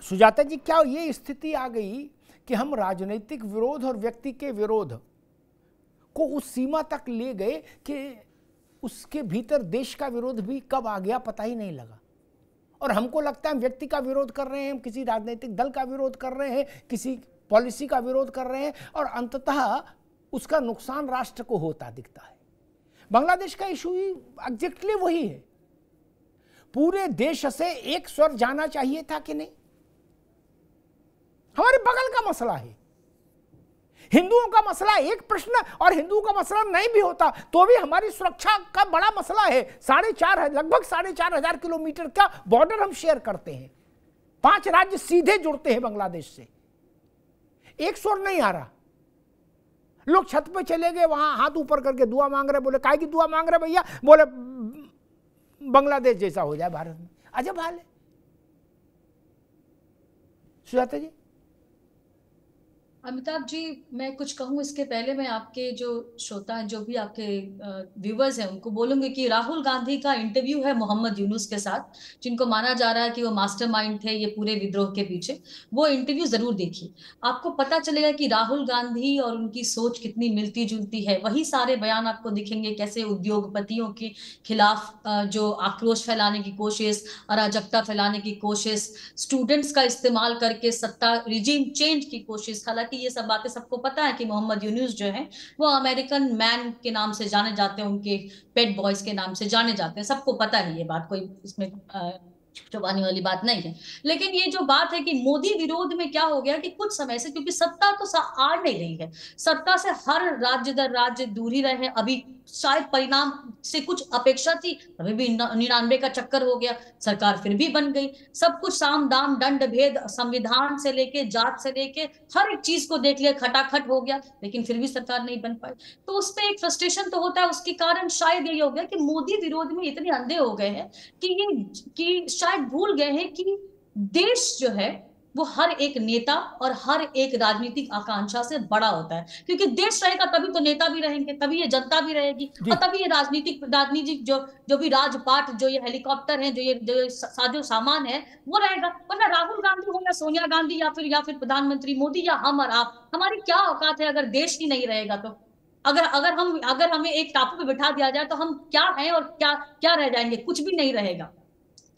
सुजाता जी, क्या ये स्थिति आ गई कि हम राजनीतिक विरोध और व्यक्ति के विरोध को उस सीमा तक ले गए कि उसके भीतर देश का विरोध भी कब आ गया पता ही नहीं लगा, और हमको लगता है हम व्यक्ति का विरोध कर रहे हैं, हम किसी राजनीतिक दल का विरोध कर रहे हैं, किसी पॉलिसी का विरोध कर रहे हैं, और अंततः उसका नुकसान राष्ट्र को होता दिखता है। बांग्लादेश का इशू ही एग्जैक्टली वही है। पूरे देश से एक स्वर जाना चाहिए था कि नहीं? हमारे बगल का मसला है, हिंदुओं का मसला एक प्रश्न, और हिंदुओं का मसला नहीं भी होता तो भी हमारी सुरक्षा का बड़ा मसला है। लगभग 4,500 किलोमीटर का बॉर्डर हम शेयर करते हैं, 5 राज्य सीधे जुड़ते हैं बांग्लादेश से। एक स्वर नहीं आ रहा, लोग छत पे चले गए, वहां हाथ ऊपर करके दुआ मांग रहे, बोले काहे की दुआ मांग रहे भैया? बोले बांग्लादेश जैसा हो जाए भारत में। अजब हाल है। सुजाता जी। अमिताभ जी, मैं कुछ कहूँ इसके पहले मैं आपके जो श्रोता हैं, जो भी आपके व्यूवर्स हैं, उनको बोलूंगी कि राहुल गांधी का इंटरव्यू है मोहम्मद यूनुस के साथ, जिनको माना जा रहा है कि वो मास्टरमाइंड थे ये पूरे विद्रोह के पीछे। वो इंटरव्यू जरूर देखिए, आपको पता चलेगा कि राहुल गांधी और उनकी सोच कितनी मिलती जुलती है। वही सारे बयान आपको दिखेंगे, कैसे उद्योगपतियों के खिलाफ जो आक्रोश फैलाने की कोशिश, अराजकता फैलाने की कोशिश, स्टूडेंट्स का इस्तेमाल करके सत्ता रिजीम चेंज की कोशिश। हालांकि ये सब बातें सबको पता है कि मोहम्मद यूनुस जो है वो अमेरिकन मैन के नाम से जाने जाते हैं, उनके पेट बॉयज के नाम से जाने जाते हैं, सबको पता है ये बात, कोई इसमें छुपाने वाली बात नहीं है। लेकिन ये जो बात है कि मोदी विरोध में क्या हो गया कि कुछ समय से, क्योंकि सत्ता तो आ नहीं रही है, सत्ता से हर राज्य दर राज्य दूर ही रहे। अभी शायद परिणाम से कुछ अपेक्षा थी, अभी भी 99 का चक्कर हो गया, सरकार फिर भी बन गई। सब कुछ साम दाम दंड भेद, संविधान से लेके जात से लेके हर एक चीज को देख लिया, खटाखट हो गया, लेकिन फिर भी सरकार नहीं बन पाई। तो उस पर एक फ्रस्ट्रेशन तो होता है। उसके कारण शायद ये हो गया कि मोदी विरोध में इतने अंधे हो गए हैं कि शायद भूल गए हैं कि देश जो है वो हर एक नेता और हर एक राजनीतिक आकांक्षा से बड़ा होता है। क्योंकि देश रहेगा तभी तो नेता भी रहेंगे, तभी ये जनता भी रहेगी, और तभी ये राजनीतिक जो भी राजपाट, जो ये हेलीकॉप्टर है, जो ये साजो सामान है, वो रहेगा। वरना राहुल गांधी हो या सोनिया गांधी या फिर प्रधानमंत्री मोदी या हम और आप, हमारी क्या औकात है अगर देश ही नहीं रहेगा तो? अगर हमें एक टापू पे बिठा दिया जाए तो हम क्या हैं और क्या रह जाएंगे? कुछ भी नहीं रहेगा।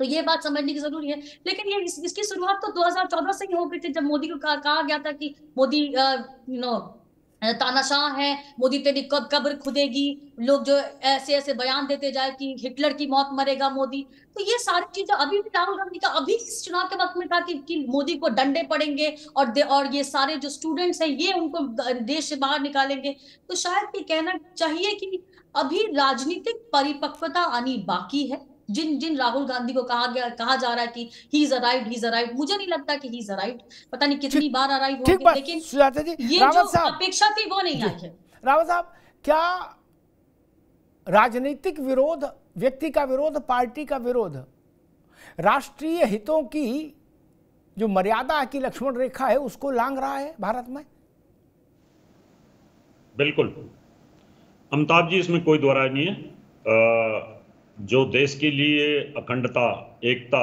तो ये बात समझने की जरूरी है। लेकिन ये इसकी शुरुआत तो 2014 से ही हो गई थी, जब मोदी को कहा गया था कि मोदी तानाशाह है, मोदी तेरी कब कब्र खुदेगी, लोग जो ऐसे बयान देते जाए कि हिटलर की मौत मरेगा मोदी। तो ये सारी चीजें अभी भी राहुल गांधी का अभी इस चुनाव के वक्त में था कि मोदी को डंडे पड़ेंगे और ये सारे जो स्टूडेंट्स हैं ये उनको देश से बाहर निकालेंगे। तो शायद ये कहना चाहिए कि अभी राजनीतिक परिपक्वता आनी बाकी है। जिन राहुल गांधी को कहा जा रहा है कि ही इज अराइव्ड, मुझे नहीं लगता कि ही इज अराइव्ड। पता नहीं कितनी बार अराइव हो गए, लेकिन ये जो अपेक्षा थी वो नहीं आई है। रावत साहब, क्या राजनीतिक विरोध, व्यक्ति का विरोध, पार्टी का विरोध राष्ट्रीय हितों की जो मर्यादा की लक्ष्मण रेखा है उसको लांघ रहा है भारत में? बिल्कुल अमिताभ जी, इसमें कोई दो राय नहीं है। जो देश के लिए अखंडता, एकता,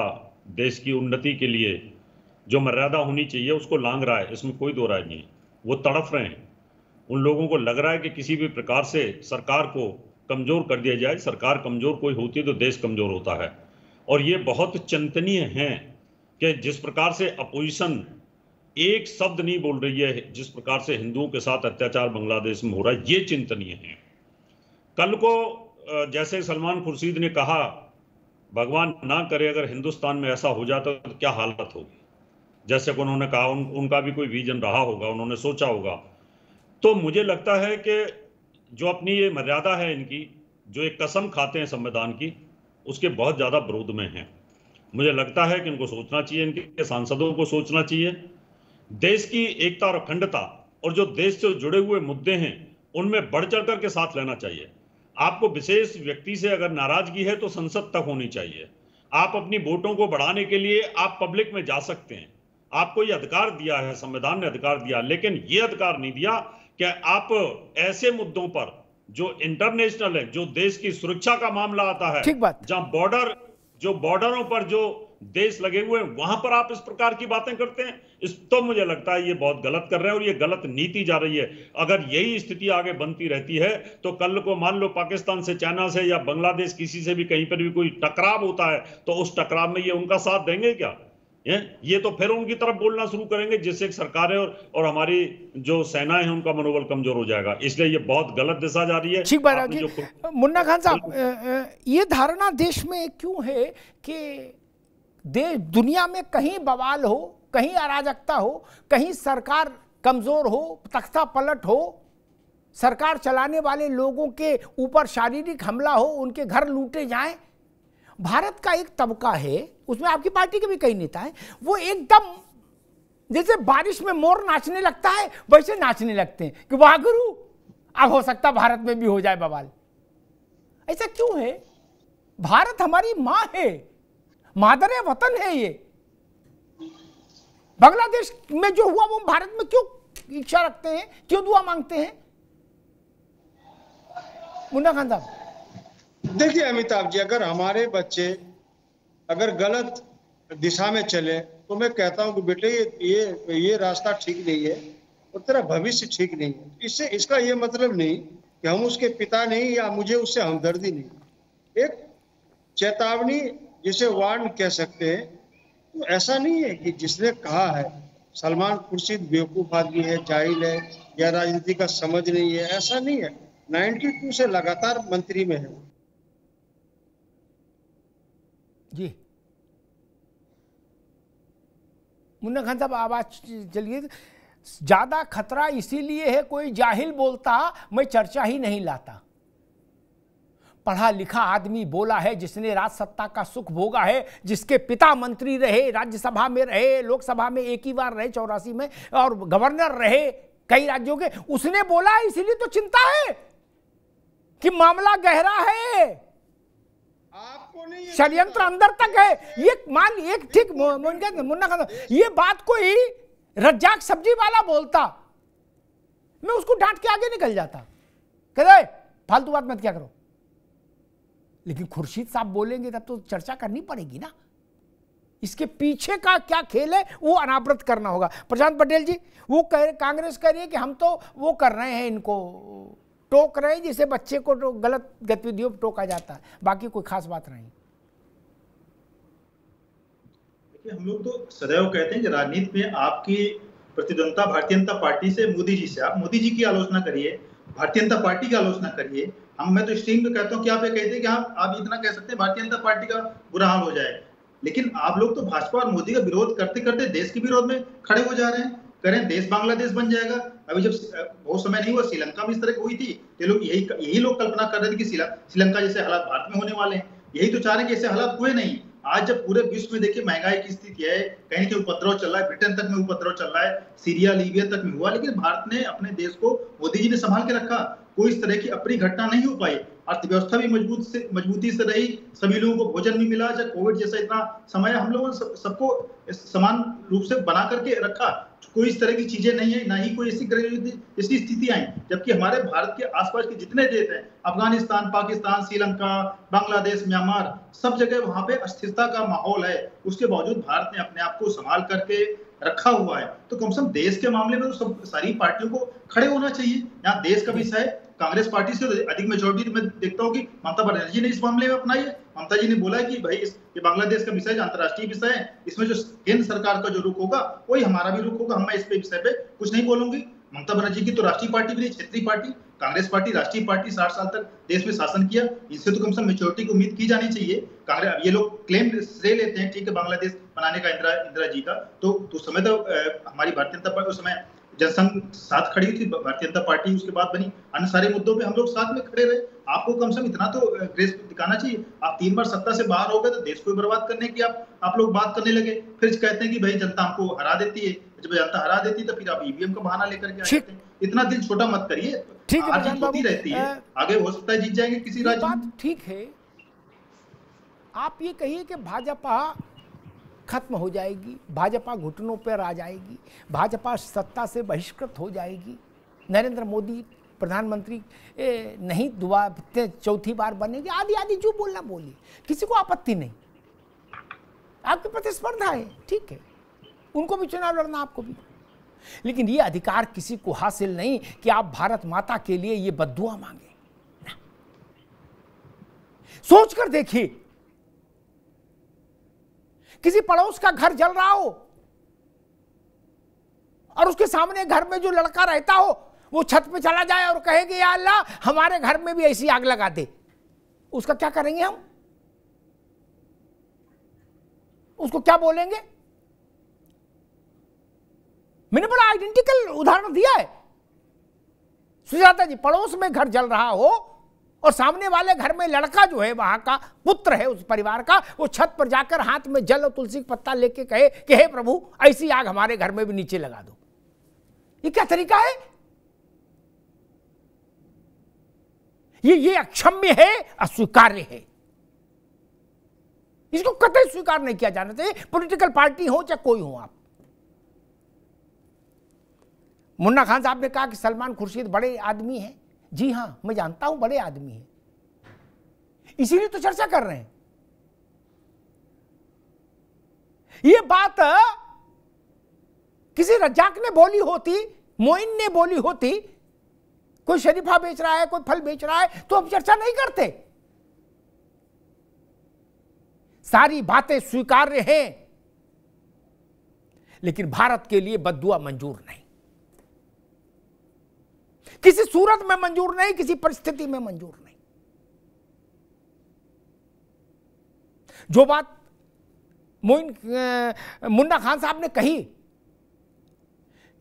देश की उन्नति के लिए जो मर्यादा होनी चाहिए उसको लांघ रहा है, इसमें कोई दो राय नहीं है। वो तड़फ रहे हैं, उन लोगों को लग रहा है कि किसी भी प्रकार से सरकार को कमज़ोर कर दिया जाए। सरकार कमज़ोर कोई होती है तो देश कमज़ोर होता है। और ये बहुत चिंतनीय है कि जिस प्रकार से अपोजिशन एक शब्द नहीं बोल रही है, जिस प्रकार से हिंदुओं के साथ अत्याचार बांग्लादेश में हो रहा है, ये चिंतनीय है। कल को जैसे सलमान खुर्शीद ने कहा, भगवान ना करे अगर हिंदुस्तान में ऐसा हो जाता तो क्या हालत होगी, जैसे कि उन्होंने कहा, उनका भी कोई विजन रहा होगा, उन्होंने सोचा होगा। तो मुझे लगता है कि जो अपनी ये मर्यादा है इनकी, जो एक कसम खाते हैं संविधान की, उसके बहुत ज़्यादा विरोध में हैं। मुझे लगता है कि इनको सोचना चाहिए, इनके सांसदों को सोचना चाहिए। देश की एकता और अखंडता और जो देश से जुड़े हुए मुद्दे हैं उनमें बढ़ चढ़ कर के साथ लेना चाहिए। आपको विशेष व्यक्ति से अगर नाराजगी है तो संसद तक होनी चाहिए। आप अपनी वोटों को बढ़ाने के लिए आप पब्लिक में जा सकते हैं, आपको ये अधिकार दिया है, संविधान ने अधिकार दिया, लेकिन ये अधिकार नहीं दिया कि आप ऐसे मुद्दों पर जो इंटरनेशनल है, जो देश की सुरक्षा का मामला आता है, ठीक बात, जहां बॉर्डरों पर जो देश लगे हुए हैं, वहां पर आप इस प्रकार की बातें करते हैं, तो मुझे लगता है ये बहुत गलत कर रहे हैं और ये गलत नीति जा रही है। अगर यही स्थिति आगे बनती रहती है तो कल को मान लो पाकिस्तान से, चाइना से या बांग्लादेश किसी से भी कहीं पर भी कोई टकराव होता है तो उस टकराव में ये उनका साथ देंगे क्या? ये तो फिर उनकी तरफ बोलना शुरू करेंगे, जिससे सरकारें और हमारी जो सेनाएं हैं उनका मनोबल कमजोर हो जाएगा। इसलिए ये बहुत गलत दिशा जा रही है। ठीक बात है मुन्ना खान साहब, ये धारणा देश में क्यों है कि दुनिया में कहीं बवाल हो, कहीं अराजकता हो, कहीं सरकार कमजोर हो, तख्ता पलट हो, सरकार चलाने वाले लोगों के ऊपर शारीरिक हमला हो, उनके घर लूटे जाएं, भारत का एक तबका है, उसमें आपकी पार्टी के भी कई नेता हैं, वो एकदम जैसे बारिश में मोर नाचने लगता है वैसे नाचने लगते हैं कि वाह गुरु, अब हो सकता भारत में भी हो जाए बवाल। ऐसा क्यों है? भारत हमारी मां है, मादर वतन है। ये बांग्लादेश में जो हुआ वो भारत में क्यों इच्छा रखते हैं, क्यों दुआ मांगते हैं? मुन्ना खान साहब, देखिए अमिताभ जी, अगर हमारे बच्चे अगर गलत दिशा में चले तो मैं कहता हूं कि बेटे ये रास्ता ठीक नहीं है और तेरा भविष्य ठीक नहीं है। इससे इसका ये मतलब नहीं कि हम उसके पिता नहीं या मुझे उससे हमदर्दी नहीं। एक चेतावनी जिसे वार्न कह सकते हैं, तो ऐसा नहीं है कि जिसने कहा है सलमान खुर्शीद बेवकूफ आदमी है, जाहिल है या राजनीति का समझ नहीं है, ऐसा नहीं है। 92 से लगातार मंत्री में है जी। मुन्ना खान साहब, आवाज चलिए। ज्यादा खतरा इसीलिए है कोई जाहिल बोलता मैं चर्चा ही नहीं लाता। पढ़ा लिखा आदमी बोला है जिसने राज सत्ता का सुख भोगा है, जिसके पिता मंत्री रहे, राज्यसभा में रहे, लोकसभा में एक ही बार रहे 84 में, और गवर्नर रहे कई राज्यों के, उसने बोला है। इसीलिए तो चिंता है कि मामला गहरा है, आपको नहीं, षड्यंत्र अंदर तक है। ये मान एक ठीक मुन्ना खान, ये बात कोई रज्जाक सब्जी वाला बोलता, मैं उसको डांट के आगे निकल जाता, कहते फालतू बात मत क्या करो। लेकिन खुर्शीद साहब बोलेंगे तब तो चर्चा करनी पड़ेगी ना, इसके पीछे का क्या खेल है वो अनावृत करना होगा। प्रशांत पटेल जी, वो कांग्रेस कह रही है कि हम तो वो कर रहे हैं, इनको टोक रहे हैं, जिसे बच्चे को तो गलत गतिविधियों पर टोका जाता है, बाकी कोई खास बात नहीं। देखिए, हम लोग तो सदैव कहते हैं कि राजनीति में आपकी प्रतिद्वंदता भारतीय जनता पार्टी से, मोदी जी से, आप मोदी जी की आलोचना करिए, भारतीय जनता पार्टी की आलोचना करिए। मैं तो स्ट्रीम में कहता हूँ कि आप ये कहते हैं कि आप इतना कह सकते हैं भारतीय जनता पार्टी का बुरा हाल हो जाए, लेकिन आप लोग तो भाजपा और मोदी का विरोध करते करते देश के विरोध में खड़े हो जा रहे हैं। करें देश बांग्लादेश बन जाएगा। अभी जब बहुत समय नहीं हुआ, श्रीलंका में इस तरह की हुई थी, ये लोग यही लोग कल्पना कर रहे थे कि श्रीलंका जैसे हालात भारत में होने वाले हैं। यही तो चाह रहे हैं कि ऐसे हालात हुए नहीं। आज जब पूरे विश्व में देखिए महंगाई की स्थिति है, कहीं के उपद्रव चल रहा है, ब्रिटेन तक में उपद्रव चल रहा है, सीरिया लीबिया तक में हुआ, लेकिन भारत ने अपने देश को, मोदी जी ने संभाल के रखा। कोई इस तरह की अप्रिय घटना नहीं हो पाई, अर्थव्यवस्था भी मजबूती से रही, सभी लोगों को भोजन भी मिला। जब कोविड जैसा इतना समय हम लोगों ने सबको समान रूप से बना करके रखा, कोई इस तरह की चीजें नहीं है, ना ही कोई ऐसी स्थिति आई। जबकि हमारे भारत के आसपास के जितने देश हैं, अफगानिस्तान, पाकिस्तान, श्रीलंका, बांग्लादेश, म्यांमार, सब जगह वहां पे अस्थिरता का माहौल है। उसके बावजूद भारत ने अपने आप को संभाल करके रखा हुआ है। तो कम से कम देश के मामले में तो सब सारी पार्टियों को खड़े होना चाहिए। यहाँ देश का विषय है, कांग्रेस पार्टी से अधिक मेजोरिटी मैं देखता हूँ कि ममता बनर्जी ने इस मामले में अपनाई है। ममता जी ने बोला है कि भाई ये बांग्लादेश का विषय अंतर्राष्ट्रीय विषय है, इसमें जो केंद्र सरकार का जो रुख होगा वही हमारा भी रुख होगा, मैं इस विषय पे कुछ नहीं बोलूंगी। ममता बनर्जी की तो राष्ट्रीय पार्टी भी नहीं, क्षेत्रीय पार्टी। कांग्रेस पार्टी राष्ट्रीय पार्टी 60 साल तक देश में शासन किया, इससे तो कम से कम मेच्योरिटी की उम्मीद की जानी चाहिए। कांग्रेस, ये लोग क्लेम श्रेय लेते हैं, ठीक है, बांग्लादेश बनाने का इंदिरा जी का, तो उस समय तो हमारी भारतीय जनता पार्टी, उस समय जनसंघ साथ खड़ी थी, भारतीय जनता पार्टी उसके बाद बनी, अन्य सारे मुद्दों पे हम लोग साथ में खड़े रहे। आपको कम से कम इतना तो ग्रेस दिखाना चाहिए। आप 3 बार सत्ता से बाहर हो गए तो देश को बर्बाद करने की आप लोग बात करने लगे। फिर कहते हैं कि भाई जनता हमको हरा देती है, जब जनता हरा देती है तो फिर आप ईवीएम का बहाना लेकर के आ जाते हैं। इतना दिल छोटा मत करिए, हार जीत होती रहती है, आगे हो सकता है जीत जाएंगे किसी राज्य में। ठीक है, आप ये कहिए कि भाजपा खत्म हो जाएगी, भाजपा घुटनों पर आ जाएगी, भाजपा सत्ता से बहिष्कृत हो जाएगी, नरेंद्र मोदी प्रधानमंत्री नहीं दोबारा चौथी बार बनेंगे, आदि आदि जो बोलना बोलिए, किसी को आपत्ति नहीं। आपकी प्रतिस्पर्धा है, ठीक है, उनको भी चुनाव लड़ना, आपको भी, लेकिन ये अधिकार किसी को हासिल नहीं कि आप भारत माता के लिए ये बद्दुआ मांगे। सोच कर देखिए, किसी पड़ोस का घर जल रहा हो और उसके सामने घर में जो लड़का रहता हो वो छत पे चला जाए और कहे कि या अल्लाह हमारे घर में भी ऐसी आग लगा दे, उसका क्या करेंगे हम? उसको क्या बोलेंगे? मैंने बड़ा आइडेंटिकल उदाहरण दिया है। सुजाता जी, पड़ोस में घर जल रहा हो और सामने वाले घर में लड़का जो है, वहां का पुत्र है उस परिवार का, वो छत पर जाकर हाथ में जल और तुलसी का पत्ता लेके कहे कि हे प्रभु ऐसी आग हमारे घर में भी नीचे लगा दो। ये क्या तरीका है? ये अक्षम्य है, अस्वीकार्य है। इसको कतई स्वीकार नहीं किया जाना चाहिए, पॉलिटिकल पार्टी हो चाहे कोई हो। आप मुन्ना खान साहब ने कहा कि सलमान खुर्शीद बड़े आदमी हैं। जी हां, मैं जानता हूं बड़े आदमी हैं, इसीलिए तो चर्चा कर रहे हैं। ये बात किसी रज्जाक ने बोली होती, मोइन ने बोली होती, कोई शरीफा बेच रहा है, कोई फल बेच रहा है, तो अब चर्चा नहीं करते। सारी बातें स्वीकार्य हैं, लेकिन भारत के लिए बद्दुआ मंजूर नहीं, किसी सूरत में मंजूर नहीं, किसी परिस्थिति में मंजूर नहीं। जो बात मुन्ना खान साहब ने कही,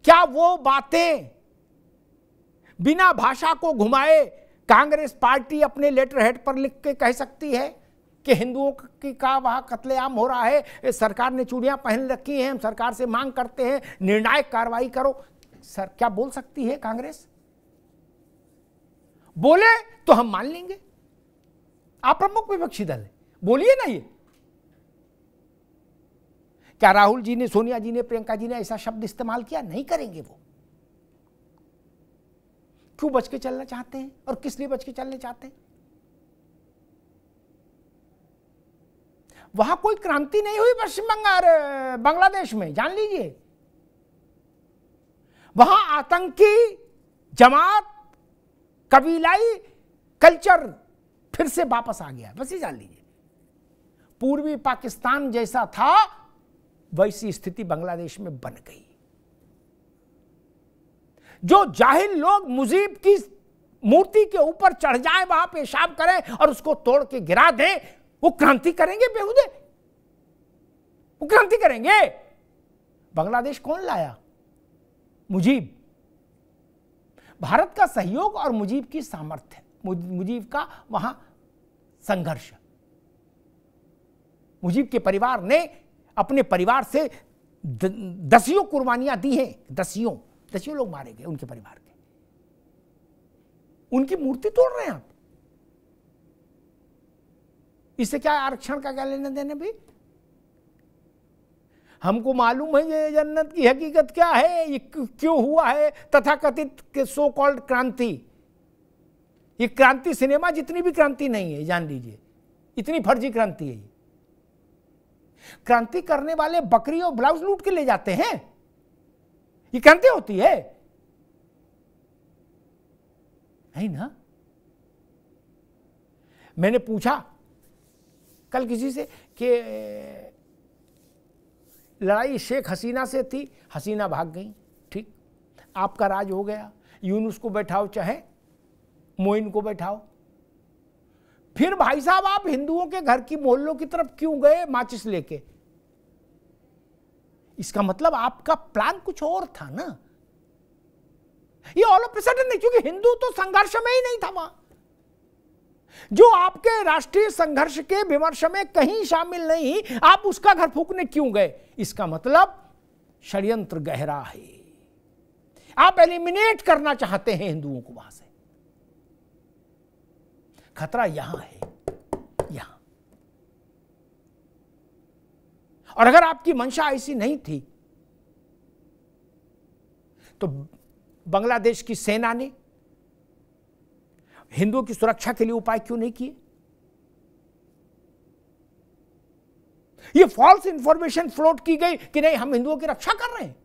क्या वो बातें बिना भाषा को घुमाए कांग्रेस पार्टी अपने लेटर हेड पर लिख के कह सकती है कि हिंदुओं की का वहां कत्लेआम हो रहा है, सरकार ने चूड़ियां पहन रखी हैं, हम सरकार से मांग करते हैं निर्णायक कार्रवाई करो? सर, क्या बोल सकती है कांग्रेस? बोले तो हम मान लेंगे, आप प्रमुख विपक्षी दल है, बोलिए ना। ये क्या राहुल जी ने, सोनिया जी ने, प्रियंका जी ने ऐसा शब्द इस्तेमाल किया? नहीं करेंगे। वो क्यों बच के चलना चाहते हैं और किस लिए बच के चलने चाहते हैं? वहां कोई क्रांति नहीं हुई पश्चिम बंगाल बांग्लादेश में, जान लीजिए। वहां आतंकी जमात, कबीलाई कल्चर फिर से वापस आ गया, बस ये जान लीजिए। पूर्वी पाकिस्तान जैसा था वैसी स्थिति बांग्लादेश में बन गई। जो जाहिल लोग मुजीब की मूर्ति के ऊपर चढ़ जाएं, वहां पेशाब करें और उसको तोड़ के गिरा दें, वो क्रांति करेंगे बेहुदे? वो क्रांति करेंगे? बांग्लादेश कौन लाया? मुजीब। भारत का सहयोग और मुजीब की सामर्थ्य, मुजीब का वहां संघर्ष। मुजीब के परिवार ने अपने परिवार से दसियों कुर्बानियां दी हैं, दसियों लोग मारे गए उनके परिवार के। उनकी मूर्ति तोड़ रहे हैं आप। इससे क्या आरक्षण का क्या लेना देना भी? हमको मालूम है ये जन्नत की हकीकत क्या है, ये क्यों हुआ है तथाकथित के सो कॉल्ड क्रांति। ये क्रांति सिनेमा जितनी भी क्रांति नहीं है, जान लीजिए, इतनी फर्जी क्रांति है। क्रांति करने वाले बकरी और ब्लाउज लूट के ले जाते हैं, ये क्रांति होती है? नहीं ना। मैंने पूछा कल किसी से कि लड़ाई शेख हसीना से थी, हसीना भाग गई, ठीक, आपका राज हो गया, यूनुस को बैठाओ चाहे मोइन को बैठाओ। फिर भाई साहब आप हिंदुओं के घर की मोहल्लों की तरफ क्यों गए माचिस लेके? इसका मतलब आपका प्लान कुछ और था ना। ये ऑल ऑफ सडन नहीं, क्योंकि हिंदू तो संघर्ष में ही नहीं था वहां। जो आपके राष्ट्रीय संघर्ष के विमर्श में कहीं शामिल नहीं, आप उसका घर फूकने क्यों गए? इसका मतलब षड्यंत्र गहरा है। आप एलिमिनेट करना चाहते हैं हिंदुओं को वहां से। खतरा यहां है, यहां। और अगर आपकी मंशा ऐसी नहीं थी तो बांग्लादेश की सेना ने हिंदुओं की सुरक्षा के लिए उपाय क्यों नहीं किए? ये फॉल्स इंफॉर्मेशन फ्लोट की गई कि नहीं हम हिंदुओं की रक्षा कर रहे हैं।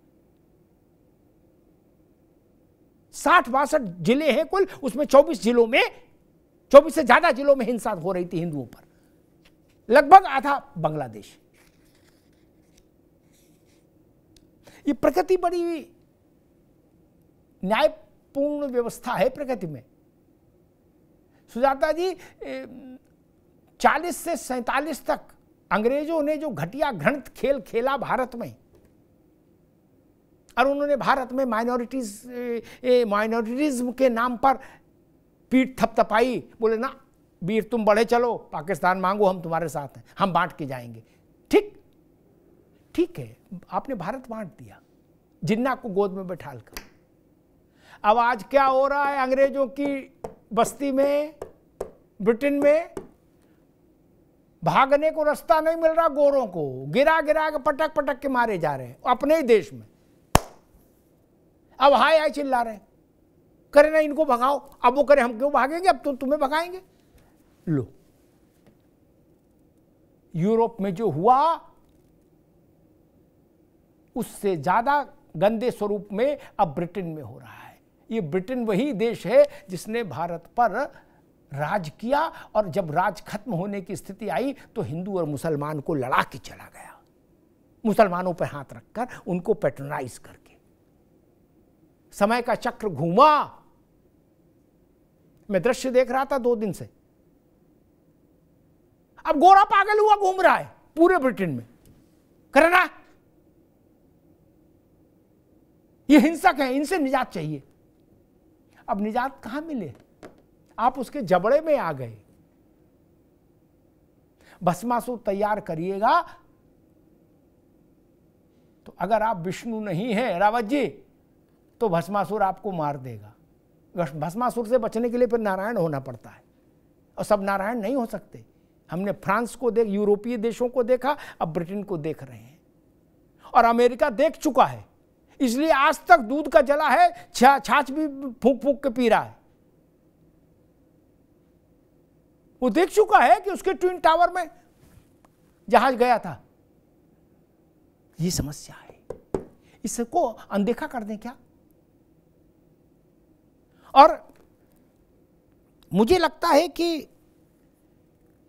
60-62 जिले हैं कुल, उसमें 24 जिलों में, 24 से ज्यादा जिलों में हिंसा हो रही थी हिंदुओं पर, लगभग आधा बांग्लादेश। ये प्रकृति बड़ी न्यायपूर्ण व्यवस्था है प्रकृति में। सुजाता जी, 40 से 47 तक अंग्रेजों ने जो घटिया घृणित खेल खेला भारत में, और उन्होंने भारत में माइनॉरिटीज़म के नाम पर पीठ थपथपाई, बोले ना वीर तुम बढ़े चलो, पाकिस्तान मांगो, हम तुम्हारे साथ हैं, हम बांट के जाएंगे। ठीक है, आपने भारत बांट दिया जिन्ना को गोद में बैठाल कर। अब आज क्या हो रहा है अंग्रेजों की बस्ती में, ब्रिटेन में, भागने को रास्ता नहीं मिल रहा गोरों को, गिरा गिरा के पटक पटक के मारे जा रहे हैं अपने ही देश में। अब हाय हाय चिल्ला रहे हैं, करे ना इनको भगाओ, अब वो करे हम क्यों भागेंगे, अब तो तुम्हें भगाएंगे। लो, यूरोप में जो हुआ उससे ज्यादा गंदे स्वरूप में अब ब्रिटेन में हो रहा है। ये ब्रिटेन वही देश है जिसने भारत पर राज किया, और जब राज खत्म होने की स्थिति आई तो हिंदू और मुसलमान को लड़ा के चला गया, मुसलमानों पर हाथ रखकर, उनको पैट्रोनाइज करके। समय का चक्र घूमा। मैं दृश्य देख रहा था 2 दिन से, अब गोरा पागल हुआ घूम रहा है पूरे ब्रिटेन में, करना ये हिंसक है, इनसे निजात चाहिए। अब निजात कहां मिले, आप उसके जबड़े में आ गए। भस्मासुर तैयार करिएगा तो अगर आप विष्णु नहीं हैं रावत जी, तो भस्मासुर आपको मार देगा। भस्मासुर से बचने के लिए फिर नारायण होना पड़ता है, और सब नारायण नहीं हो सकते। हमने फ्रांस को देख, यूरोपीय देशों को देखा, अब ब्रिटेन को देख रहे हैं, और अमेरिका देख चुका है, इसलिए आज तक दूध का जला है, छाछ भी फूंक फूंक के पी रहा है। वो देख चुका है कि उसके ट्विन टावर में जहाज गया था। ये समस्या है, इसको अनदेखा कर दें क्या? और मुझे लगता है कि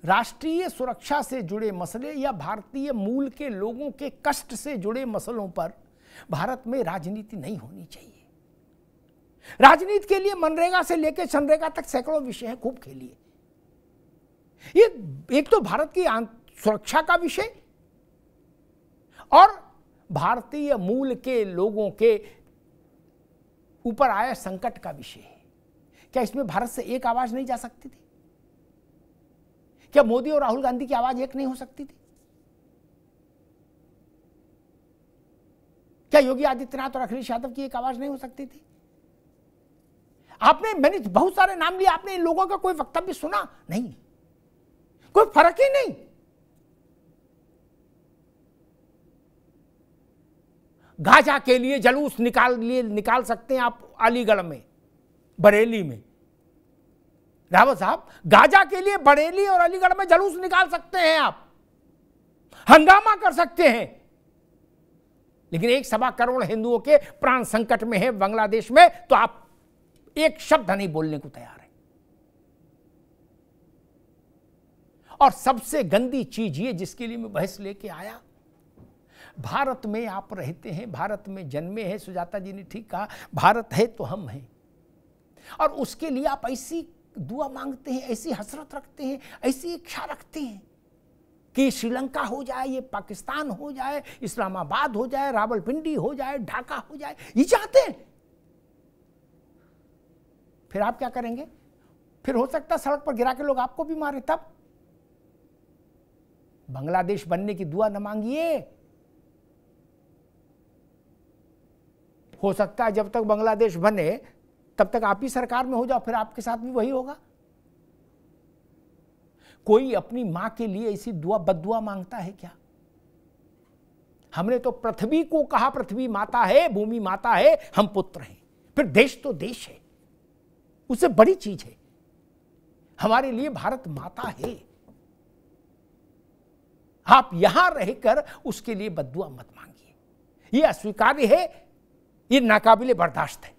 राष्ट्रीय सुरक्षा से जुड़े मसले या भारतीय मूल के लोगों के कष्ट से जुड़े मसलों पर भारत में राजनीति नहीं होनी चाहिए। राजनीति के लिए मनरेगा से लेकर सनरेगा तक सैकड़ों विषय हैं, खूब खेलिए। ये एक तो भारत की सुरक्षा का विषय और भारतीय मूल के लोगों के ऊपर आया संकट का विषय है। क्या इसमें भारत से एक आवाज नहीं जा सकती थी? क्या मोदी और राहुल गांधी की आवाज एक नहीं हो सकती थी? क्या योगी आदित्यनाथ और अखिलेश यादव की एक आवाज नहीं हो सकती थी? मैंने बहुत सारे नाम लिए, आपने इन लोगों का कोई वक्तव्य सुना नहीं, कोई फर्क ही नहीं। गाजा के लिए जलूस निकाल सकते हैं आप अलीगढ़ में, बरेली में। रावत साहब, गाजा के लिए बरेली और अलीगढ़ में जलूस निकाल सकते हैं आप, हंगामा कर सकते हैं, लेकिन 1.25 करोड़ हिंदुओं के प्राण संकट में है बांग्लादेश में, तो आप एक शब्द नहीं बोलने को तैयार है। और सबसे गंदी चीज ये, जिसके लिए मैं बहस लेके आया, भारत में आप रहते हैं, भारत में जन्मे हैं। सुजाता जी ने ठीक कहा, भारत है तो हम हैं, और उसके लिए आप ऐसी दुआ मांगते हैं, ऐसी हसरत रखते हैं, ऐसी इच्छा रखते हैं कि श्रीलंका हो जाए, ये पाकिस्तान हो जाए, इस्लामाबाद हो जाए, रावलपिंडी हो जाए, ढाका हो जाए, ये चाहते हैं। फिर आप क्या करेंगे? फिर हो सकता है सड़क पर गिरा के लोग आपको भी मारे। तब बांग्लादेश बनने की दुआ न मांगिए। हो सकता है जब तक बांग्लादेश बने तब तक आप ही सरकार में हो जाओ, फिर आपके साथ भी वही होगा। कोई अपनी मां के लिए ऐसी दुआ बद्दुआ मांगता है क्या? हमने तो पृथ्वी को कहा, पृथ्वी माता है, भूमि माता है, हम पुत्र हैं। फिर देश तो देश है, उससे बड़ी चीज है। हमारे लिए भारत माता है। आप यहां रहकर उसके लिए बद्दुआ मत मांगिए। ये अस्वीकार्य है, ये नाकाबिले बर्दाश्त है।